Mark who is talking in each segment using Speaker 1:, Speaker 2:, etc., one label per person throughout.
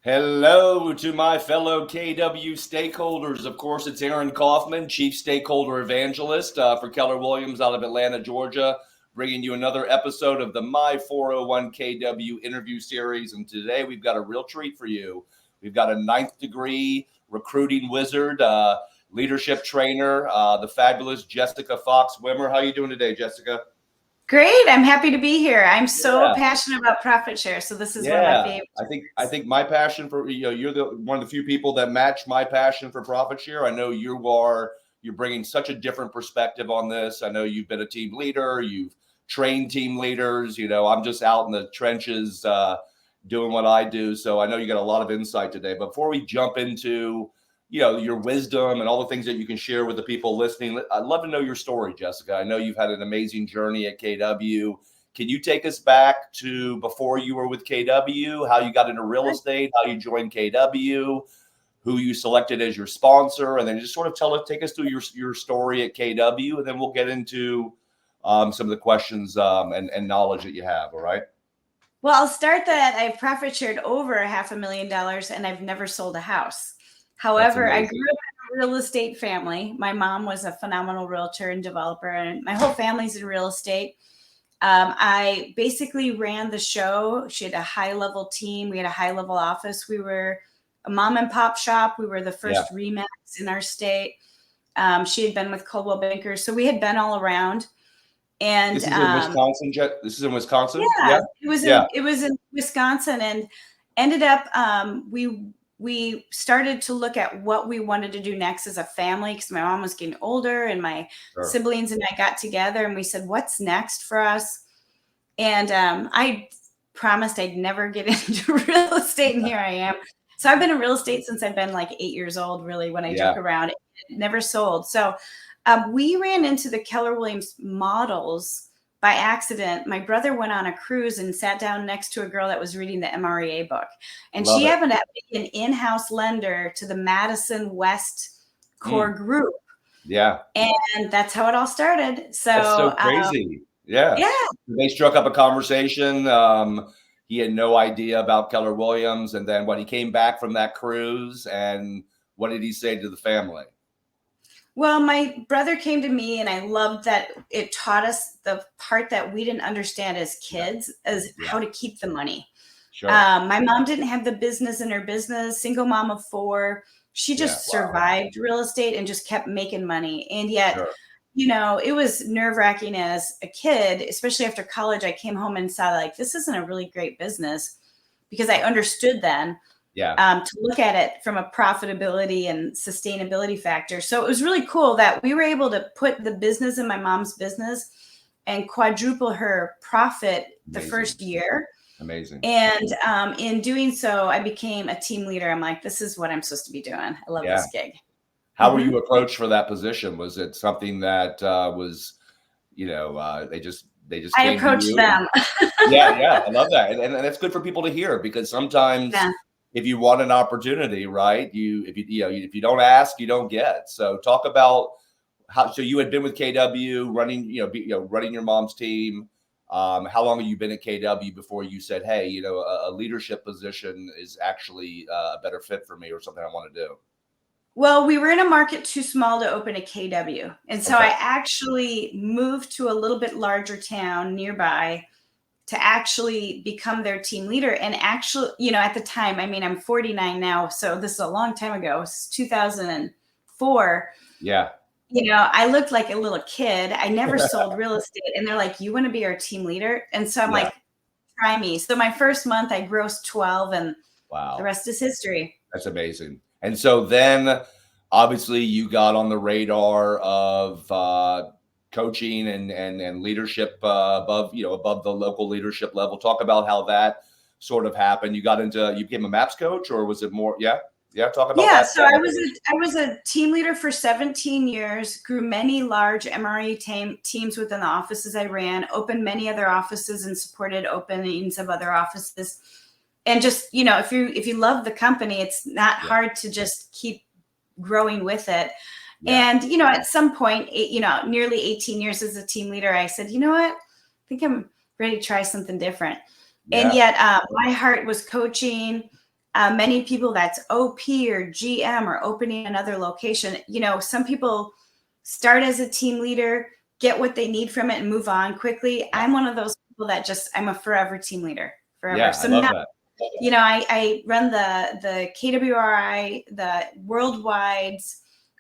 Speaker 1: Hello to my fellow KW stakeholders. Of course, it's Aaron Kaufman, Chief Stakeholder Evangelist for Keller Williams out of Atlanta, Georgia, bringing you another episode of the My 401 KW interview series. And today we've got a real treat for you. We've got a ninth degree recruiting wizard, leadership trainer, the fabulous Jessica Fox Wimmer. How are you doing today, Jessica?
Speaker 2: Great. I'm happy to be here. I'm so passionate about profit share. So this is one of my favorites.
Speaker 1: I think my passion for, you're one of the few people that match my passion for profit share. I know you're bringing such a different perspective on this. I know you've been a team leader, you've trained team leaders, I'm just out in the trenches doing what I do. So I know you got a lot of insight today. But before we jump into your wisdom and all the things that you can share with the people listening, I'd love to know your story, Jessica. I know you've had an amazing journey at KW. Can you take us back to before you were with KW, how you got into real estate, how you joined KW, who you selected as your sponsor, and then just sort of take us through your story at KW, and then we'll get into some of the questions and knowledge that you have. All right.
Speaker 2: Well, I'll start that I've profit shared over $500,000 and I've never sold a house. However, I grew up in a real estate family. My mom was a phenomenal realtor and developer, and my whole family's in real estate. I basically ran the show. She had a high-level team. We had a high-level office. We were a mom and pop shop. We were the first RE/MAX in our state. She had been with Coldwell Banker, so we had been all around. And
Speaker 1: this is in Wisconsin. This is in Wisconsin.
Speaker 2: Yeah. It was in Wisconsin, and ended up we started to look at what we wanted to do next as a family, because my mom was getting older and my siblings and I got together and we said, what's next for us? And I promised I'd never get into real estate, and here I am. So I've been in real estate since I've been like 8 years old, really, when I joke around. It never sold. So we ran into the Keller Williams models by accident. My brother went on a cruise and sat down next to a girl that was reading the MREA book. And she happened to be an in-house lender to the Madison West core group.
Speaker 1: Yeah.
Speaker 2: And that's how it all started. So
Speaker 1: that's so crazy. Yeah. They struck up a conversation. He had no idea about Keller Williams. And then when he came back from that cruise, and what did he say to the family?
Speaker 2: Well, my brother came to me, and I loved that it taught us the part that we didn't understand as kids, as how to keep the money.
Speaker 1: Sure.
Speaker 2: My mom didn't have the business in her business, single mom of 4. She just survived real estate and just kept making money. And yet, it was nerve-wracking as a kid, especially after college. I came home and saw, like, this isn't a really great business, because I understood then. To look at it from a profitability and sustainability factor. So it was really cool that we were able to put the business in my mom's business and quadruple her profit the first year.
Speaker 1: Amazing.
Speaker 2: And in doing so, I became a team leader. I'm like, this is what I'm supposed to be doing. I love this gig.
Speaker 1: How were you approached for that position? Was it something that was, they just
Speaker 2: I approached them.
Speaker 1: I love that. And that's good for people to hear, because sometimes if you want an opportunity, right? If you don't ask, you don't get. So talk about how. So you had been with KW, running your mom's team. How long have you been at KW before you said, "Hey, a leadership position is actually a better fit for me, or something I want to do"?
Speaker 2: Well, we were in a market too small to open a KW, and so I actually moved to a little bit larger town nearby to actually become their team leader. And actually, at the time, I mean, I'm 49 now, so this is a long time ago. It's 2004.
Speaker 1: Yeah.
Speaker 2: I looked like a little kid. I never sold real estate. And they're like, you want to be our team leader? And so I'm like, try me. So my first month I grossed 12, and the rest is history.
Speaker 1: That's amazing. And so then obviously you got on the radar of coaching and leadership above the local leadership level. Talk about how that sort of happened. You became a MAPS coach, or was it more? Talk about that.
Speaker 2: So I was a team leader for 17 years, grew many large MRE teams within the offices I ran, opened many other offices and supported openings of other offices. And just, if you love the company, it's not hard to just keep growing with it. And, at some point, nearly 18 years as a team leader, I said, you know what, I think I'm ready to try something different. And yet my heart was coaching. Many people that's OP or GM or opening another location. Some people start as a team leader, get what they need from it, and move on quickly. Yeah. I'm one of those people that I'm a forever team leader, forever.
Speaker 1: Yeah, so I love that.
Speaker 2: I run the KWRI, the worldwide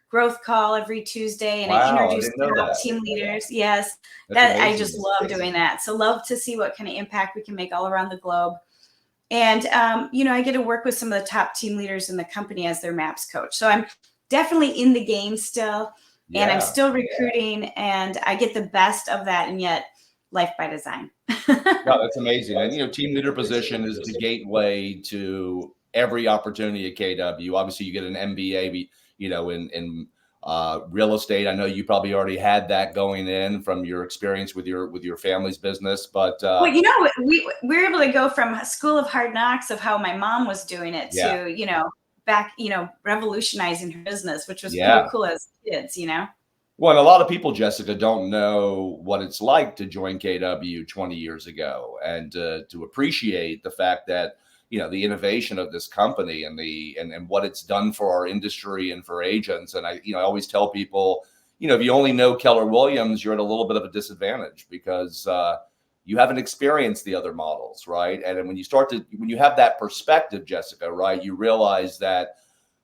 Speaker 2: growth call every Tuesday, and I introduce top team leaders. Yes, I just love doing that. So love to see what kind of impact we can make all around the globe. And, I get to work with some of the top team leaders in the company as their MAPS coach. So I'm definitely in the game still, and I'm still recruiting, and I get the best of that, and yet life by design.
Speaker 1: No, that's amazing. And, team leader position is the gateway to every opportunity at KW. Obviously, you get an MBA, in real estate. I know you probably already had that going in from your experience with your family's business, but
Speaker 2: we were able to go from a school of hard knocks of how my mom was doing it to back revolutionizing her business, which was pretty cool as kids.
Speaker 1: Well, and a lot of people, Jessica, don't know what it's like to join KW 20 years ago, and to appreciate the fact that the innovation of this company and what it's done for our industry and for agents. And I always tell people, if you only know Keller Williams, you're at a little bit of a disadvantage because you haven't experienced the other models, right? And when you have that perspective, Jessica, right, you realize that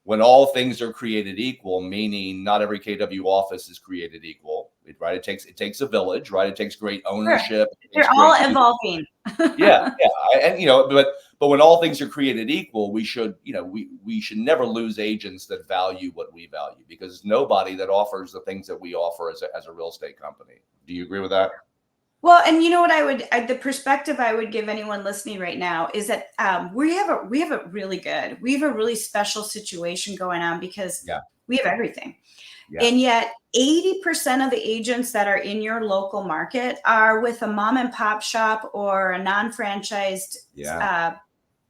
Speaker 1: when all things are created equal, meaning not every KW office is created equal, right? It takes a village, right? It takes great ownership.
Speaker 2: Sure. They're all evolving.
Speaker 1: Yeah. And but when all things are created equal, we should never lose agents that value what we value, because there's nobody that offers the things that we offer as a real estate company. Do you agree with that?
Speaker 2: Well, and what the perspective I would give anyone listening right now is that we have a really special situation going on because we have everything. Yeah. And yet 80% of the agents that are in your local market are with a mom and pop shop or a non-franchised,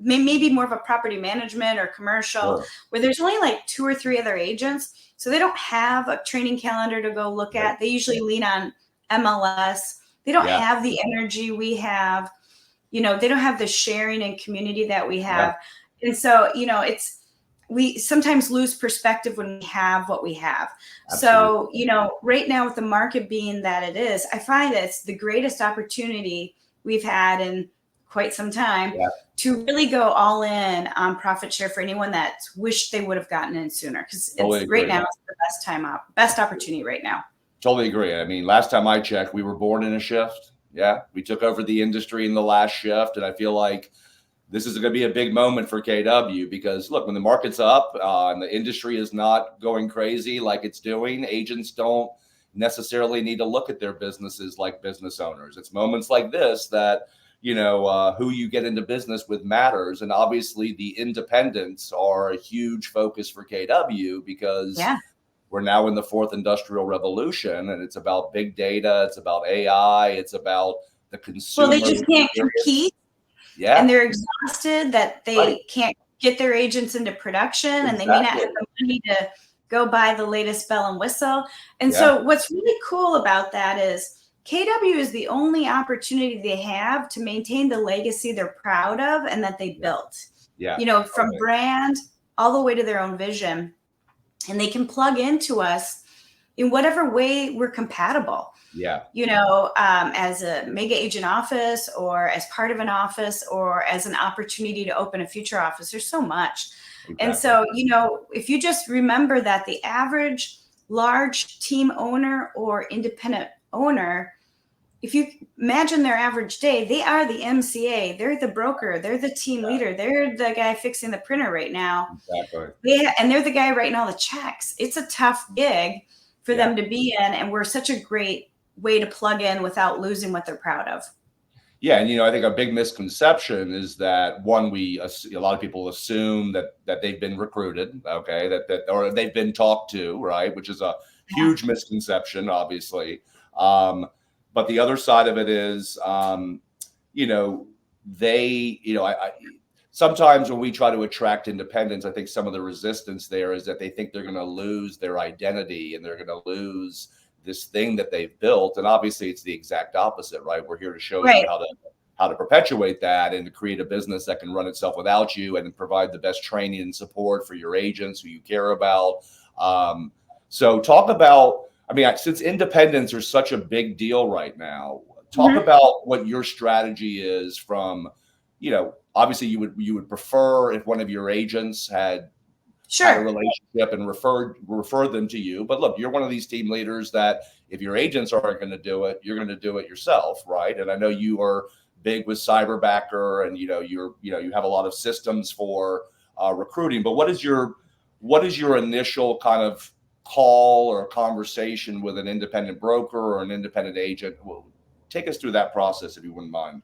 Speaker 2: maybe more of a property management or commercial, where there's only like 2 or 3 other agents. So they don't have a training calendar to go look at. They usually lean on MLS. They don't have the energy we have, they don't have the sharing and community that we have. And so, we sometimes lose perspective when we have what we have. Absolutely. So, right now with the market being that it is, I find that it's the greatest opportunity we've had in quite some time to really go all in on profit share for anyone that wished they would have gotten in sooner. Because right now it's the best opportunity right now.
Speaker 1: Totally agree. I mean, last time I checked, we were born in a shift. Yeah. We took over the industry in the last shift. And I feel like this is going to be a big moment for KW because, look, when the market's up and the industry is not going crazy like it's doing, agents don't necessarily need to look at their businesses like business owners. It's moments like this that, who you get into business with matters. And obviously the independents are a huge focus for KW because we're now in the 4th industrial revolution, and it's about big data. It's about AI. It's about the consumer.
Speaker 2: Well, they just can't compete. Yeah. And they're exhausted that they can't get their agents into production and they may not have the money to go buy the latest bell and whistle. And so what's really cool about that is KW is the only opportunity they have to maintain the legacy they're proud of and that they built. From brand all the way to their own vision. And they can plug into us in whatever way we're compatible. As a mega agent office or as part of an office or as an opportunity to open a future office. There's so much. Exactly. And so, if you just remember that the average large team owner or independent owner, if you imagine their average day, they are the MCA, they're the broker, they're the team leader, they're the guy fixing the printer right now. Exactly. And they're the guy writing all the checks. It's a tough gig for them to be in, and we're such a great way to plug in without losing what they're proud of.
Speaker 1: Yeah, and I think a big misconception is that a lot of people assume that they've been recruited, or they've been talked to, right? Which is a huge misconception, obviously. But the other side of it is, sometimes when we try to attract independents, I think some of the resistance there is that they think they're going to lose their identity and they're going to lose this thing that they've built. And obviously it's the exact opposite, right? We're here to show you how to perpetuate that and to create a business that can run itself without you and provide the best training and support for your agents who you care about. So talk about, I mean, since independents are such a big deal right now, talk about what your strategy is from, you know, obviously you would prefer if one of your agents had a relationship and refer them to you. But look, you're one of these team leaders that if your agents aren't going to do it, you're going to do it yourself, right? And I know you are big with Cyberbacker, and you have a lot of systems for recruiting. But what is your initial kind of call or conversation with an independent broker or an independent agent? Well, take us through that process if you wouldn't mind.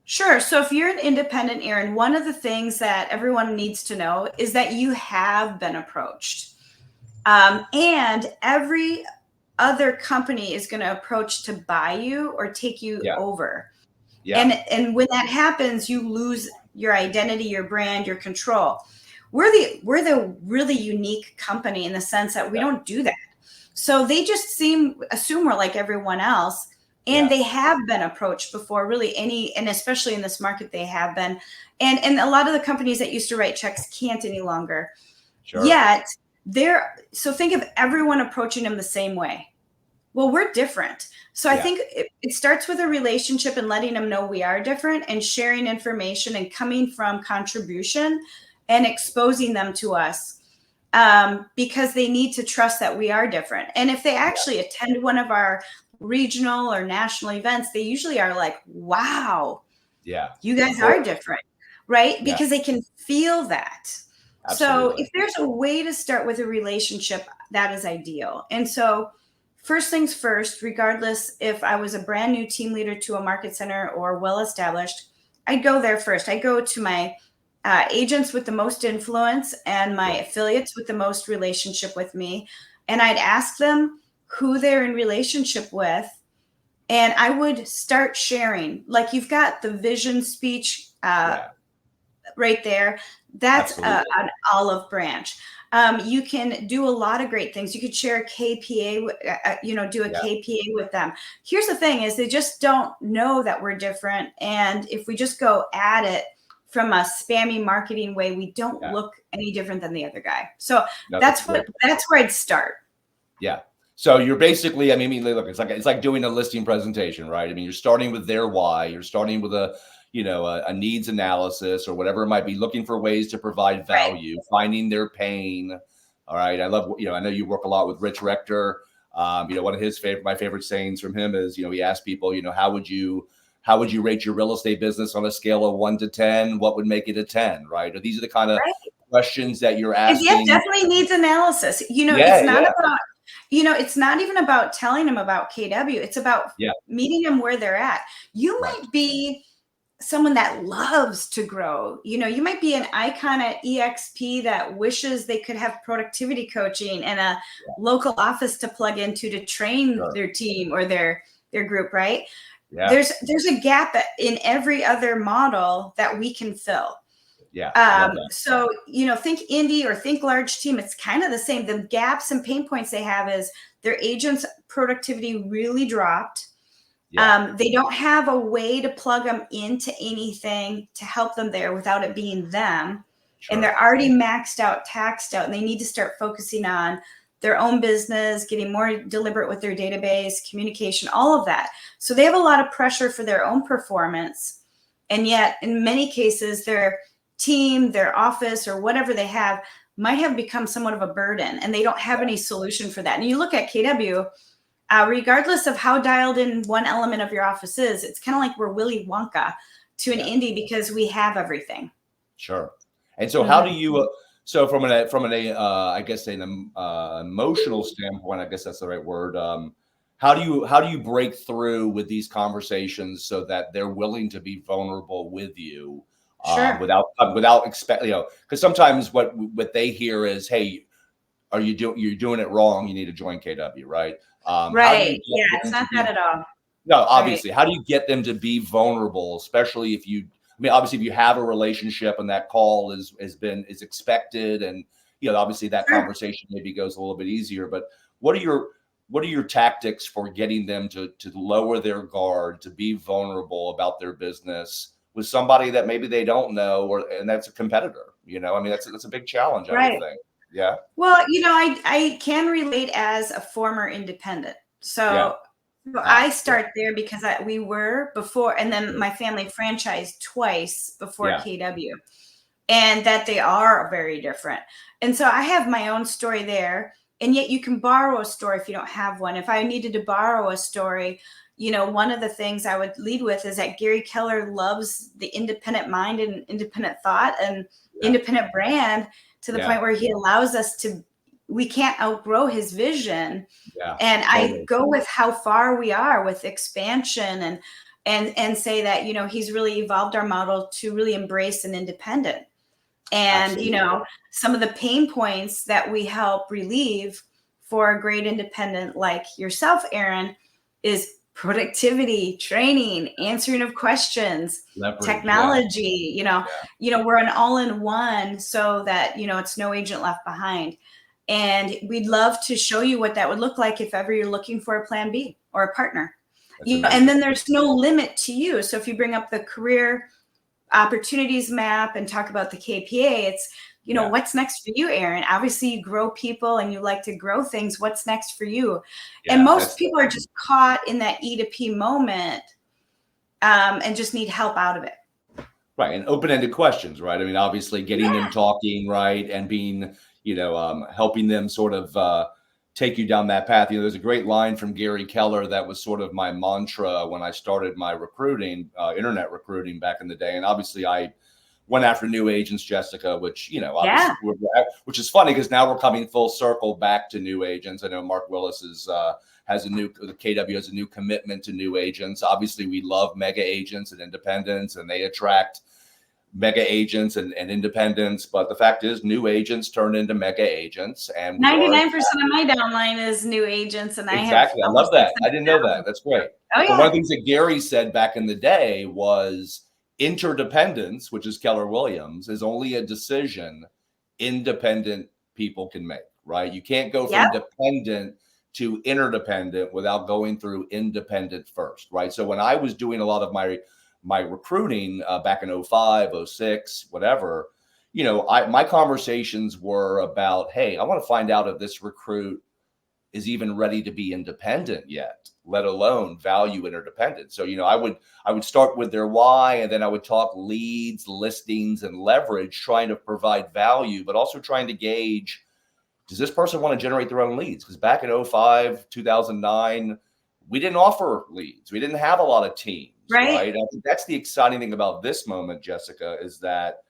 Speaker 2: Sure. So if you're an independent, Aaron, one of the things that everyone needs to know is that you have been approached. And every other company is going to approach to buy you or take you over. Yeah. And when that happens, you lose your identity, your brand, your control. We're the really unique company in the sense that we don't do that. So they just assume we're like everyone else. And they have been approached before, really and especially in this market, they have been. And a lot of the companies that used to write checks can't any longer. Sure. Yet so think of everyone approaching them the same way. Well, we're different. So I think it starts with a relationship and letting them know we are different and sharing information and coming from contribution and exposing them to us because they need to trust that we are different. And if they actually attend one of our regional or national events, they usually are like, wow, you guys are different, right? Because they can feel that. Absolutely. So if there's a way to start with a relationship, that is ideal. And so first things first, regardless if I was a brand new team leader to a market center or well-established, I'd go there first. I go to my agents with the most influence and my affiliates with the most relationship with me. And I'd ask them who they're in relationship with. And I would start sharing, like you've got the vision speech right there. That's an olive branch. You can do a lot of great things. You could share a KPA, do a KPA with them. Here's the thing is they just don't know that we're different. And if we just go at it from a spammy marketing way, we don't look any different than the other guy. So that's where I'd start. Yeah.
Speaker 1: So you're basically, I mean, look, it's like doing a listing presentation, right? I mean, you're starting with their why. You're starting with a needs analysis or whatever it might be, looking for ways to provide value, finding their pain. All right. I love, I know you work a lot with Rich Rector. One of my favorite sayings from him is, he asked people, how would you rate your real estate business on a scale of 1 to 10? What would make it a 10? Right. Or these are the kind of questions that you're asking.
Speaker 2: And definitely needs analysis. It's not about, it's not even about telling them about KW. It's about meeting them where they're at. You might be someone that loves to grow. You might be an icon at EXP that wishes they could have productivity coaching and a local office to plug into to train their team or their group, right? Yeah. There's a gap in every other model that we can fill. Yeah. So, think indie or think large team. It's kind of the same. The gaps and pain points they have is their agents' productivity really dropped. Yeah. They don't have a way to plug them into anything to help them there without it being them. Sure. And they're already maxed out, taxed out, and they need to start focusing on their own business, getting more deliberate with their database, communication, all of that. So they have a lot of pressure for their own performance. And yet, in many cases, their team, their office, or whatever they have might have become somewhat of a burden, and they don't have any solution for that. And you look at KW, regardless of how dialed in one element of your office is, it's kind of like we're Willy Wonka to an indie because we have everything.
Speaker 1: Sure. And so how do you, so from an I guess an emotional standpoint, I guess that's the right word. How do you break through with these conversations so that they're willing to be vulnerable with you? Sure. Without expecting, because sometimes what they hear is, hey, you're doing it wrong. You need to join KW, right?
Speaker 2: Right. Yeah, it's not that at all.
Speaker 1: No, obviously. Right. How do you get them to be vulnerable, especially if obviously if you have a relationship and that call is expected, and obviously that conversation maybe goes a little bit easier. But what are what are your tactics for getting them to lower their guard, to be vulnerable about their business with somebody that maybe they don't know, and that's a competitor? You know, I mean, that's a big challenge, I would
Speaker 2: Right.
Speaker 1: think. Yeah.
Speaker 2: Well, I can relate as a former independent.
Speaker 1: Yeah.
Speaker 2: So I start there because we were before, and then my family franchised twice before KW, and that they are very different. And so I have my own story there. And yet you can borrow a story if you don't have one. If I needed to borrow a story, one of the things I would lead with is that Gary Keller loves the independent mind and independent thought and independent brand to the point where he allows us we can't outgrow his vision. And I go with how far we are with expansion and say that, he's really evolved our model to really embrace an independent. And, some of the pain points that we help relieve for a great independent like yourself, Aaron, is productivity, training, answering of questions, leverage, technology, we're an all-in-one so that, it's no agent left behind. And we'd love to show you what that would look like if ever you're looking for a plan B or a partner. And then there's no limit to you. So if you bring up the career opportunities map and talk about the KPA, it's, what's next for you, Aaron? Obviously you grow people and you like to grow things. What's next for you? And most people are just caught in that E to P moment and just need help out of it.
Speaker 1: Right. And open-ended questions, right? I mean, obviously getting them talking, right. And being, helping them sort of take you down that path. There's a great line from Gary Keller that was sort of my mantra when I started my recruiting, internet recruiting back in the day. And obviously I went after new agents, Jessica, which, obviously, which is funny because now we're coming full circle back to new agents. I know Mark Willis the KW has a new commitment to new agents. Obviously we love mega agents and independents, and they attract mega agents and independents, but the fact is new agents turn into mega agents, and
Speaker 2: 99% of my downline is new agents, and
Speaker 1: I love that. I didn't know that. That's great. But one of the things that Gary said back in the day was interdependence, which is Keller Williams, is only a decision independent people can make, right? You can't go from dependent to interdependent without going through independent first, right? So when I was doing a lot of my recruiting back in 05, 06, whatever, my conversations were about, hey, I want to find out if this recruit is even ready to be independent yet, let alone value interdependence. So, I would start with their why, and then I would talk leads, listings, and leverage, trying to provide value, but also trying to gauge, does this person want to generate their own leads? Because back in 05, 2009, we didn't offer leads. We didn't have a lot of teams. Right. I think that's the exciting thing about this moment, Jessica, is that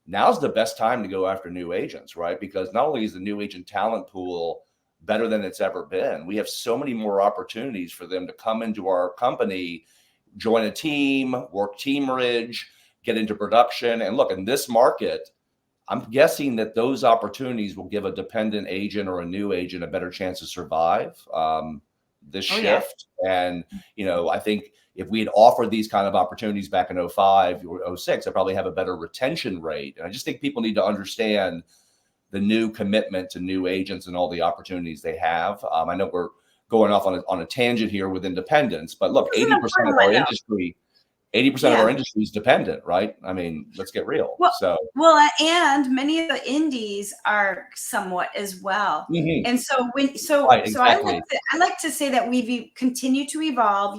Speaker 1: now's the best time to go after new agents, right? Because not only is the new agent talent pool better than it's ever been, we have so many more opportunities for them to come into our company, join a team, work teamridge, get into production. And look, in this market, I'm guessing that those opportunities will give a dependent agent or a new agent a better chance to survive this shift. And, I think if we had offered these kind of opportunities back in 05 or 06, I probably have a better retention rate. And I just think people need to understand the new commitment to new agents and all the opportunities they have. I know we're going off on a tangent here with independence, but look, 80% of our industry, 80% of our industry is dependent, right? I mean, let's get real.
Speaker 2: And many of the indies are somewhat as well. Mm-hmm. And so I like to say that we've continued to evolve.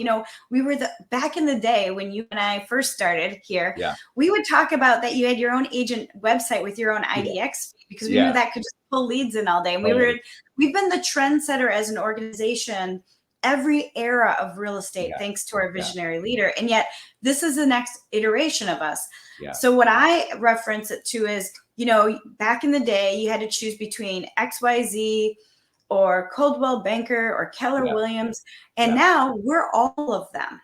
Speaker 2: We were back in the day when you and I first started here, we would talk about that you had your own agent website with your own IDX because we knew that could just pull leads in all day. And we've been the trendsetter as an organization every era of real estate, thanks to our visionary leader. And yet this is the next iteration of us. So what I reference it to is, back in the day, you had to choose between XYZ or Coldwell Banker or Keller Williams. And now we're all of them.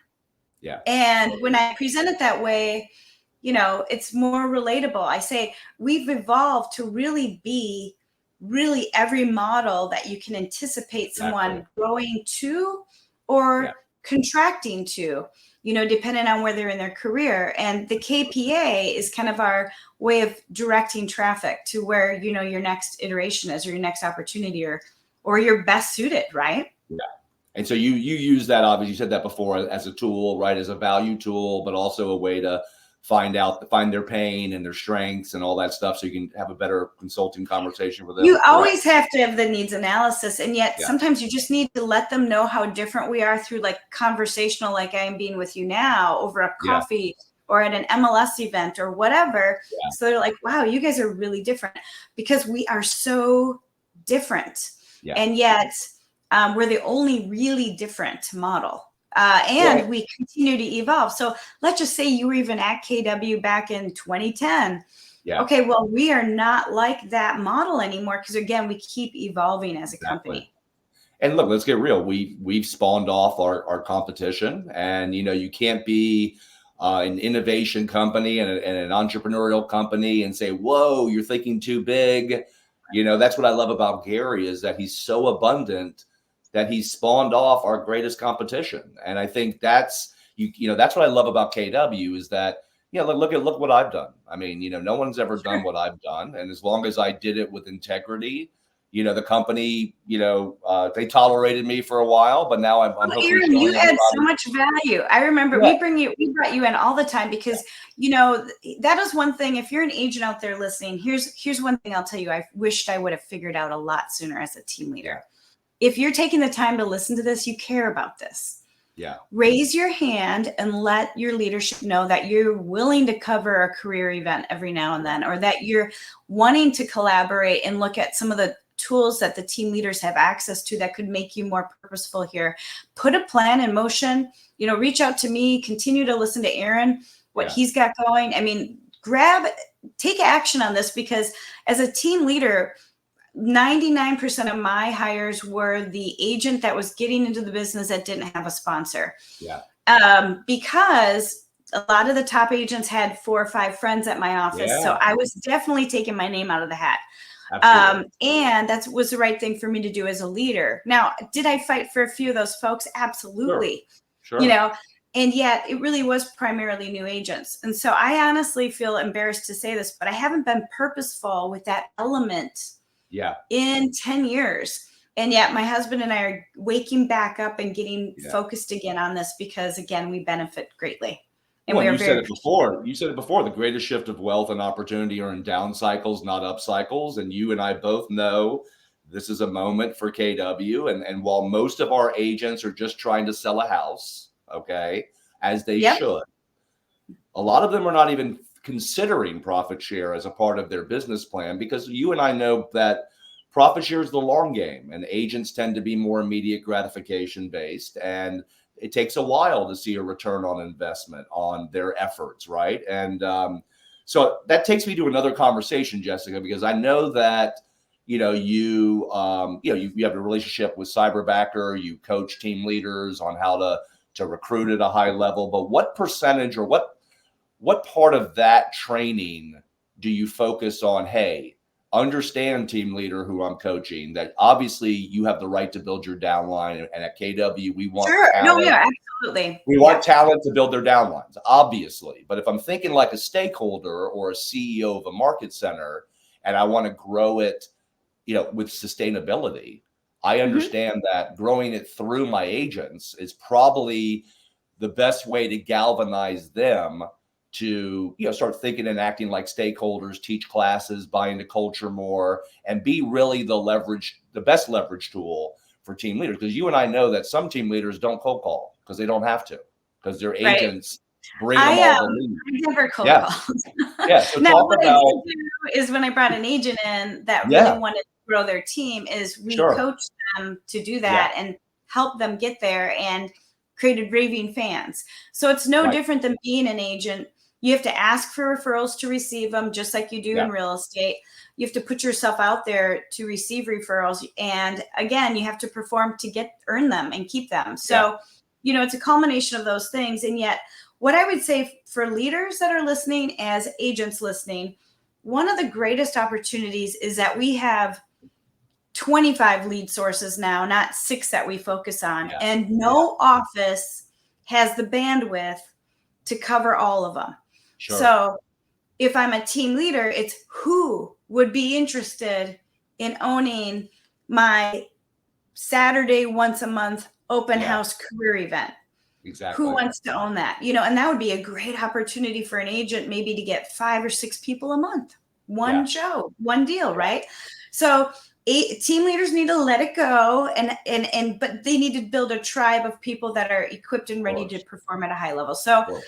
Speaker 2: And when I present it that way, it's more relatable. I say we've evolved to really be every model that you can anticipate someone growing to or contracting to, depending on where they're in their career. And the KPA is kind of our way of directing traffic to where, your next iteration is, or your next opportunity, or you're best suited, right?
Speaker 1: Yeah. And so you use that, obviously you said that before, as a tool, right? As a value tool, but also a way to find their pain and their strengths and all that stuff, so you can have a better consulting conversation with them.
Speaker 2: You always have to have the needs analysis, and yet sometimes you just need to let them know how different we are through like conversational, like I am being with you now over a coffee or at an MLS event or whatever. So they're like, wow, you guys are really different, because we are so different. And yet we're the only really different model. And we continue to evolve. So let's just say you were even at KW back in 2010. Okay, well, we are not like that model anymore, because again, we keep evolving as a company.
Speaker 1: And look, let's get real. We've spawned off our competition, and you can't be an innovation company and an entrepreneurial company and say, "Whoa, you're thinking too big." That's what I love about Gary, is that he's so abundant that he's spawned off our greatest competition. And I think that's that's what I love about KW, is that look what I've done. I mean, no one's ever done what I've done, and as long as I did it with integrity, the company, they tolerated me for a while, but now I'm
Speaker 2: Aaron, you add so much value. I remember we brought you in all the time, because that is one thing. If you're an agent out there listening, here's one thing I'll tell you. I wished I would have figured out a lot sooner as a team leader. If you're taking the time to listen to this, you care about this. Raise your hand and let your leadership know that you're willing to cover a career event every now and then, or that you're wanting to collaborate and look at some of the tools that the team leaders have access to that could make you more purposeful here. Put a plan in motion, reach out to me, continue to listen to Aaron, what he's got going. I mean, take action on this, because as a team leader, 99% of my hires were the agent that was getting into the business that didn't have a sponsor. Because a lot of the top agents had 4 or 5 friends at my office. So I was definitely taking my name out of the hat. And that was the right thing for me to do as a leader. Now, did I fight for a few of those folks? Absolutely. Sure. And yet it really was primarily new agents. And so I honestly feel embarrassed to say this, but I haven't been purposeful with that element in 10 years. And yet my husband and I are waking back up and getting focused again on this, because again, we benefit greatly. And
Speaker 1: you said it before. You said it before. The greatest shift of wealth and opportunity are in down cycles, not up cycles. And you and I both know this is a moment for KW. And while most of our agents are just trying to sell a house, as they should, a lot of them are not even considering profit share as a part of their business plan, because you and I know that profit share is the long game, and agents tend to be more immediate gratification based, and it takes a while to see a return on investment on their efforts, right? And so that takes me to another conversation, Jessica, because I know that you have a relationship with Cyberbacker, you coach team leaders on how to recruit at a high level, but what percentage or what part of that training do you focus on? Hey, understand, team leader who I'm coaching, that obviously you have the right to build your downline, and at KW we want talent.
Speaker 2: Absolutely.
Speaker 1: We want talent to build their downlines, obviously. But if I'm thinking like a stakeholder or a CEO of a market center, and I want to grow it, with sustainability, I understand that growing it through my agents is probably the best way to galvanize them to start thinking and acting like stakeholders, teach classes, buy into culture more, and be really the best leverage tool for team leaders. Because you and I know that some team leaders don't cold call because they don't have to, because their agents bring them all the leads.
Speaker 2: I never cold called.
Speaker 1: So
Speaker 2: now, what I did do is when I brought an agent in that really wanted to grow their team, is we coached them to do that and help them get there, and created raving fans. So it's no different than being an agent. You have to ask for referrals to receive them, just like you do in real estate. You have to put yourself out there to receive referrals. And again, you have to perform to earn them and keep them. So, it's a culmination of those things. And yet what I would say for leaders that are listening, as agents listening, one of the greatest opportunities is that we have 25 lead sources now, not 6 that we focus on. And no office has the bandwidth to cover all of them. So if I'm a team leader, it's who would be interested in owning my Saturday, once a month, open
Speaker 1: Yeah.
Speaker 2: house career event.
Speaker 1: Exactly.
Speaker 2: Who wants to own that? And that would be a great opportunity for an agent maybe to get 5 or 6 people a month. One show, one deal, right? So team leaders need to let it go, but they need to build a tribe of people that are equipped and ready to perform at a high level. So,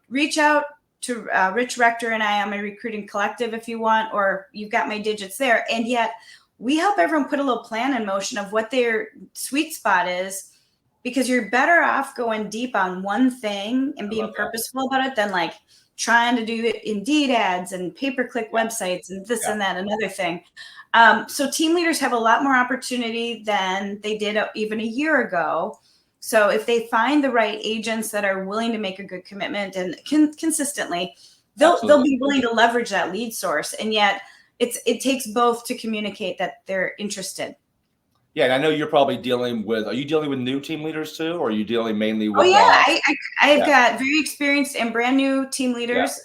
Speaker 2: reach out to Rich Rector and I am a recruiting collective if you want, or you've got my digits there. And yet we help everyone put a little plan in motion of what their sweet spot is, because you're better off going deep on one thing and being purposeful about it than like trying to do Indeed ads and pay-per-click websites and this and that, another thing. So team leaders have a lot more opportunity than they did even a year ago. So if they find the right agents that are willing to make a good commitment and consistently, they'll be willing to leverage that lead source. And yet it takes both to communicate that they're interested.
Speaker 1: Yeah, and I know you're probably dealing with. Are you dealing with new team leaders too, or are you dealing mainly with?
Speaker 2: Oh yeah, I've got very experienced and brand new team leaders.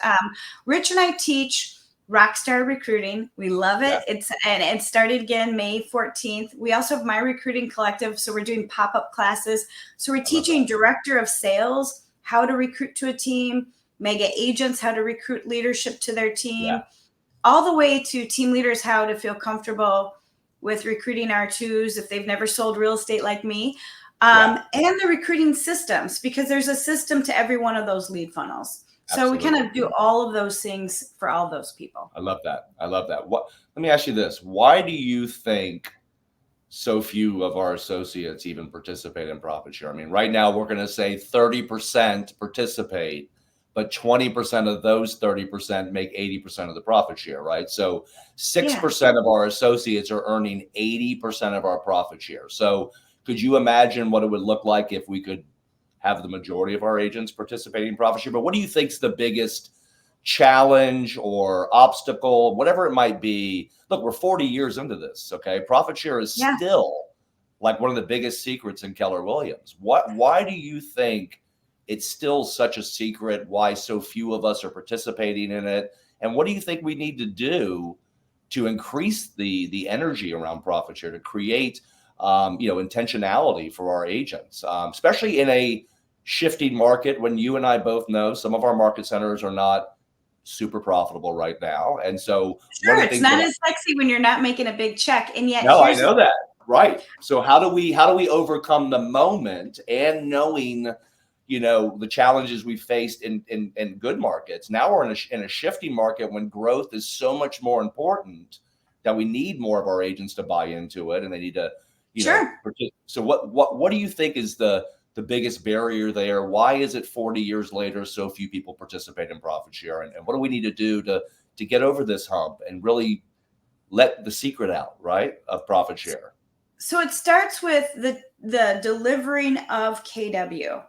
Speaker 2: Rich and I teach Rockstar Recruiting. We love it. It started again May 14th. We also have My Recruiting Collective, so we're doing pop-up classes. So we're teaching director of sales how to recruit to a team, mega agents how to recruit leadership to their team, all the way to team leaders how to feel comfortable with recruiting R2s if they've never sold real estate like me, and the recruiting systems, because there's a system to every one of those lead funnels. So we kind of do all of those things for all those people.
Speaker 1: I love that. Let me ask you this. Why do you think so few of our associates even participate in profit share? I mean, right now we're going to say 30% participate, but 20% of those 30% make 80% of the profit share, right? So 6% of our associates are earning 80% of our profit share. So could you imagine what it would look like if we could have the majority of our agents participating in profit share? But what do you think is the biggest challenge or obstacle, whatever it might be? Look, we're 40 years into this, okay? Profit share is still like one of the biggest secrets in Keller Williams. Why do you think it's still such a secret? Why so few of us are participating in it? And what do you think we need to do to increase the energy around profit share, to create intentionality for our agents, especially in a shifting market when you and I both know some of our market centers are not super profitable right now. And so
Speaker 2: it's not as sexy when you're not making a big check. And yet
Speaker 1: I know that. Right. So how do we overcome the moment and knowing the challenges we faced in good markets? Now we're in a shifting market when growth is so much more important that we need more of our agents to buy into it, and they need to, So what do you think is the biggest barrier there? Why is it 40 years later so few people participate in profit share, and what do we need to do to get over this hump and really let the secret out, right, of profit share?
Speaker 2: So it starts with the delivering of KW.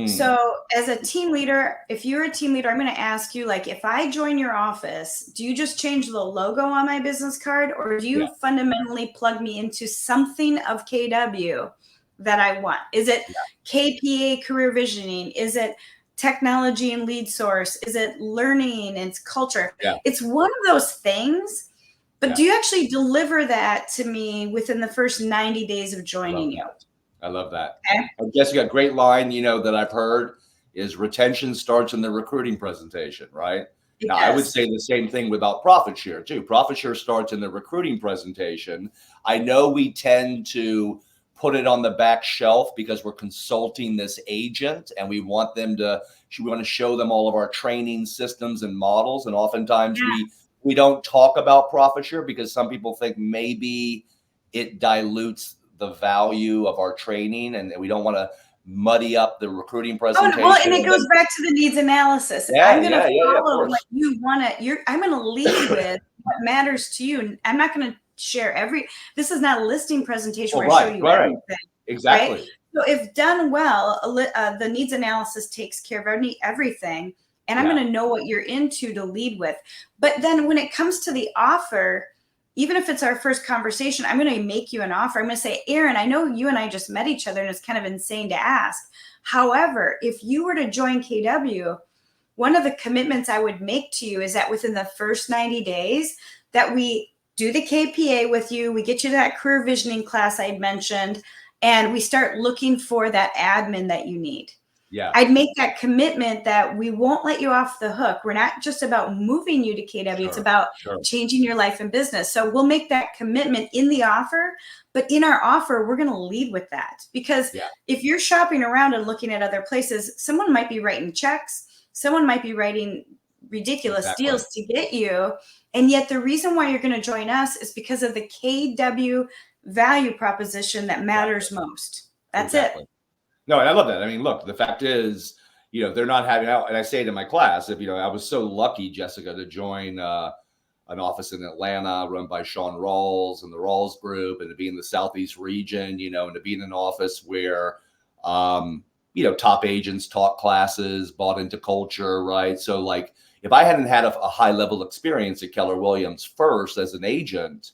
Speaker 2: So as a team leader, if you're a team leader, I'm going to ask you, like, if I join your office, do you just change the logo on my business card, or do you fundamentally plug me into something of KW that I want? Is it KPA career visioning? Is it technology and lead source? Is it learning and culture? It's one of those things, but do you actually deliver that to me within the first 90 days of joining you?
Speaker 1: I love that. Okay. I guess you got a great line, that I've heard is retention starts in the recruiting presentation, right? Now, I would say the same thing about profit share too. Profit share starts in the recruiting presentation. I know we tend to put it on the back shelf because we're consulting this agent and we want to show them all of our training systems and models. And oftentimes we don't talk about profit share because some people think maybe it dilutes the value of our training, and we don't want to muddy up the recruiting presentation.
Speaker 2: Well, and it goes back to the needs analysis. I'm going to follow what you want to. I'm going to lead with what matters to you. I'm not going to share this is not a listing presentation where I show you everything.
Speaker 1: Exactly.
Speaker 2: Right? So if done well, the needs analysis takes care of everything, and I'm going to know what you're into to lead with. But then when it comes to the offer, even if it's our first conversation, I'm going to make you an offer. I'm going to say, Aaron, I know you and I just met each other and it's kind of insane to ask. However, if you were to join KW, one of the commitments I would make to you is that within the first 90 days that we do the KPA with you. We get you to that career visioning class I'd mentioned, and we start looking for that admin that you need.
Speaker 1: Yeah.
Speaker 2: I'd make that commitment that we won't let you off the hook. We're not just about moving you to KW. It's about changing your life and business. So we'll make that commitment in the offer, but in our offer, we're going to lead with that, because if you're shopping around and looking at other places, someone might be writing checks. Someone might be writing ridiculous deals to get you. And yet the reason why you're going to join us is because of the KW value proposition that matters most. That's it.
Speaker 1: No, and I love that. I mean, look, the fact is, you know, they're not having out, and I say it in my class, if, you know, I was so lucky, Jessica, to join an office in Atlanta run by Sean Rawls and the Rawls Group, and to be in the Southeast region, you know, and to be in an office where, you know, top agents taught classes, bought into culture, right? So like, if I hadn't had a high level experience at Keller Williams first as an agent,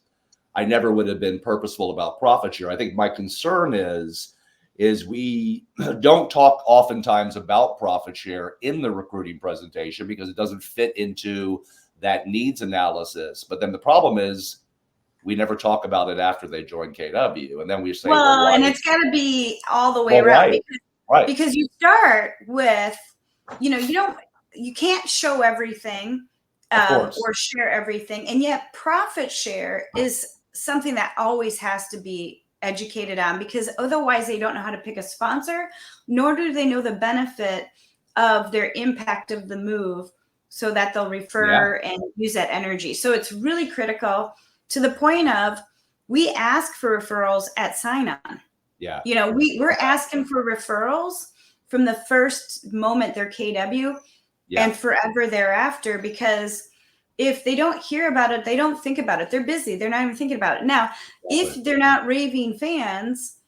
Speaker 1: I never would have been purposeful about profit share. I think my concern is we don't talk oftentimes about profit share in the recruiting presentation because it doesn't fit into that needs analysis. But then the problem is we never talk about it after they join KW. And then we say,
Speaker 2: well and it's got to be all the way around. Because you start with, you know, you can't show everything or share everything. And yet profit share is something that always has to be educated on, because otherwise they don't know how to pick a sponsor, nor do they know the benefit of their impact of the move, so that they'll refer and use that energy. So it's really critical, to the point of we ask for referrals at sign on.
Speaker 1: Yeah.
Speaker 2: You know, we're asking for referrals from the first moment they're KW and forever thereafter, because if they don't hear about it, they don't think about it. They're busy. They're not even thinking about it. Now, if they're not raving fans,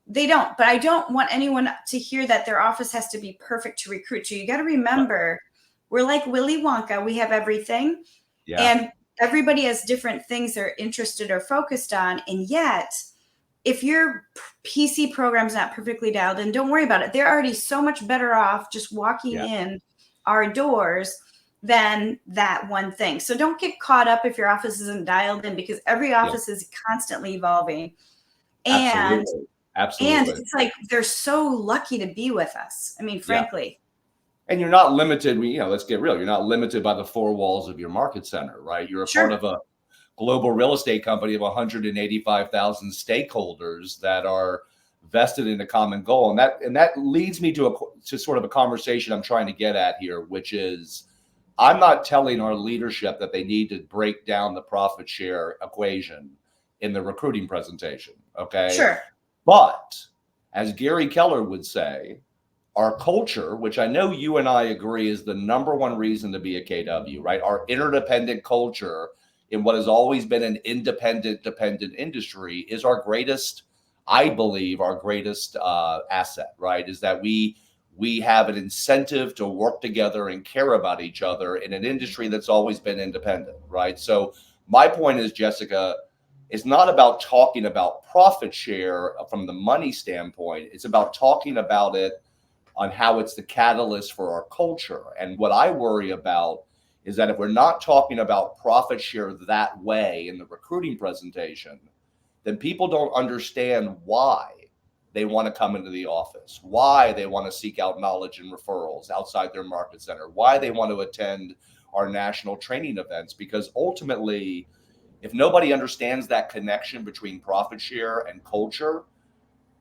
Speaker 2: they don't. But I don't want anyone to hear that their office has to be perfect to recruit you. You got to remember, we're like Willy Wonka. We have everything. And everybody has different things they're interested or focused on. And yet, if your PC program's not perfectly dialed in, don't worry about it. They're already so much better off just walking in our doors than that one thing. So don't get caught up if your office isn't dialed in, because every office is constantly evolving. And
Speaker 1: Absolutely.
Speaker 2: And it's like, they're so lucky to be with us. I mean, frankly.
Speaker 1: And you're not limited. You know, let's get real. You're not limited by the four walls of your market center, right? You're a part of a global real estate company of 185,000 stakeholders that are vested in a common goal. And that leads me to sort of a conversation I'm trying to get at here, which is, I'm not telling our leadership that they need to break down the profit share equation in the recruiting presentation. Okay. But as Gary Keller would say, our culture, which I know you and I agree is the number one reason to be a KW, right? Our interdependent culture in what has always been an independent, dependent industry is our greatest, I believe, our greatest asset, right? Is that we have an incentive to work together and care about each other in an industry that's always been independent, right? So my point is, Jessica, it's not about talking about profit share from the money standpoint. It's about talking about it on how it's the catalyst for our culture. And what I worry about is that if we're not talking about profit share that way in the recruiting presentation, then people don't understand why they want to come into the office, why they want to seek out knowledge and referrals outside their market center, why they want to attend our national training events. Because ultimately, if nobody understands that connection between profit share and culture,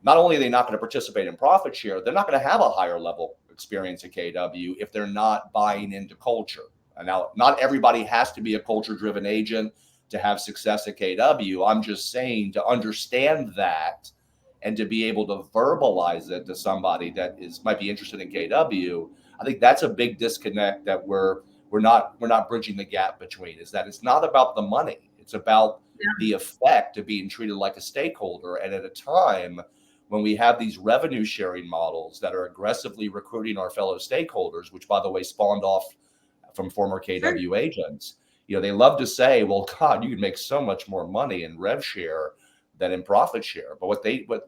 Speaker 1: not only are they not going to participate in profit share, they're not going to have a higher level experience at KW if they're not buying into culture. And now, not everybody has to be a culture-driven agent to have success at KW. I'm just saying, to understand that and to be able to verbalize it to somebody that might be interested in KW, I think that's a big disconnect that we're not bridging the gap between. Is that it's not about the money. It's about the effect of being treated like a stakeholder. And at a time when we have these revenue sharing models that are aggressively recruiting our fellow stakeholders, which, by the way, spawned off from former KW agents, you know, they love to say, well, God, you can make so much more money in rev share than in profit share. But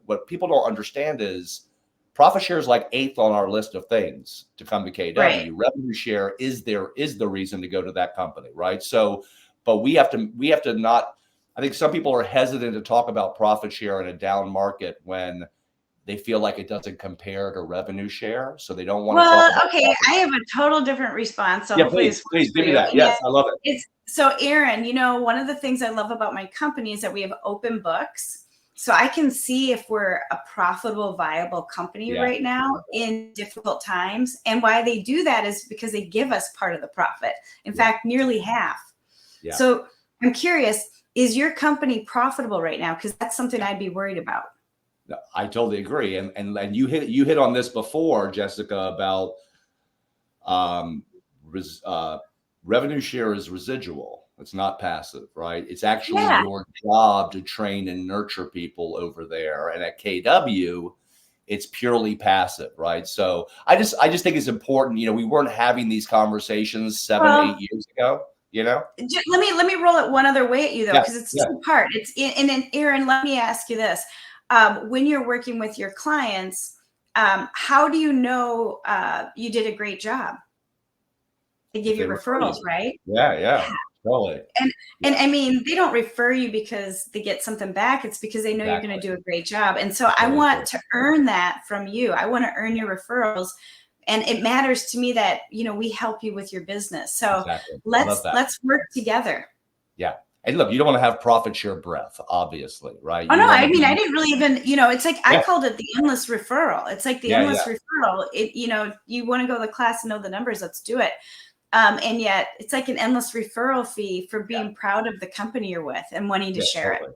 Speaker 1: what people don't understand is profit share is like 8th on our list of things to come to KW. Revenue share is the reason to go to that company, right? So, but we have to not I think some people are hesitant to talk about profit share in a down market when they feel like it doesn't compare to revenue share. So they don't want to talk
Speaker 2: Well,
Speaker 1: about
Speaker 2: okay,
Speaker 1: profit
Speaker 2: I have
Speaker 1: share.
Speaker 2: a total different response, so
Speaker 1: Yeah,
Speaker 2: hopefully this works
Speaker 1: please
Speaker 2: for
Speaker 1: give me
Speaker 2: you.
Speaker 1: that.
Speaker 2: And yet
Speaker 1: Yes, I love it.
Speaker 2: it's so Aaron, you know, one of the things I love about my company is that we have open books. So I can see if we're a profitable, viable company
Speaker 1: Yeah.
Speaker 2: right now in difficult times. And why they do that is because they give us part of the profit. In fact, nearly half.
Speaker 1: Yeah.
Speaker 2: So I'm curious, is your company profitable right now? Because that's something
Speaker 1: Yeah.
Speaker 2: I'd be worried about.
Speaker 1: No, I totally agree. And you hit on this before, Jessica, about um, res, revenue share is residual. It's not passive, right? It's actually
Speaker 2: Yeah.
Speaker 1: your job to train and nurture people over there. And at KW, it's purely passive, right? So I just think it's important. You know, we weren't having these conversations 7,
Speaker 2: Well,
Speaker 1: 8 years ago. You know?
Speaker 2: let me roll it one other way at you though,
Speaker 1: Yeah,
Speaker 2: because it's
Speaker 1: yeah.
Speaker 2: two part. And then Aaron, let me ask you this: when you're working with your clients, how do you know you did a great job? They give
Speaker 1: If
Speaker 2: you
Speaker 1: they refer
Speaker 2: referrals,
Speaker 1: you,
Speaker 2: right?
Speaker 1: yeah, totally.
Speaker 2: And
Speaker 1: Yeah,
Speaker 2: I mean, they don't refer you because they get something back. It's because they know you're going
Speaker 1: exactly.
Speaker 2: to do a great job. And so I
Speaker 1: Totally agree.
Speaker 2: want to earn that from you. I want to earn your referrals. And it matters to me that, you know, we help you with your business. So
Speaker 1: Exactly. I love that.
Speaker 2: let's work together.
Speaker 1: Yeah. And look, you don't want to have profit share breath, obviously, right?
Speaker 2: Oh
Speaker 1: You
Speaker 2: no,
Speaker 1: want
Speaker 2: I
Speaker 1: to
Speaker 2: mean, I
Speaker 1: be,
Speaker 2: didn't really even, you know, it's like I
Speaker 1: yeah,
Speaker 2: called it the endless referral. It's like the
Speaker 1: yeah,
Speaker 2: endless
Speaker 1: yeah,
Speaker 2: referral. It, you know, you want to go to the class and know the numbers, let's do it. And yet it's like an endless referral fee for
Speaker 1: yeah,
Speaker 2: being proud of the company you're with and wanting to
Speaker 1: yeah,
Speaker 2: share it.
Speaker 1: totally,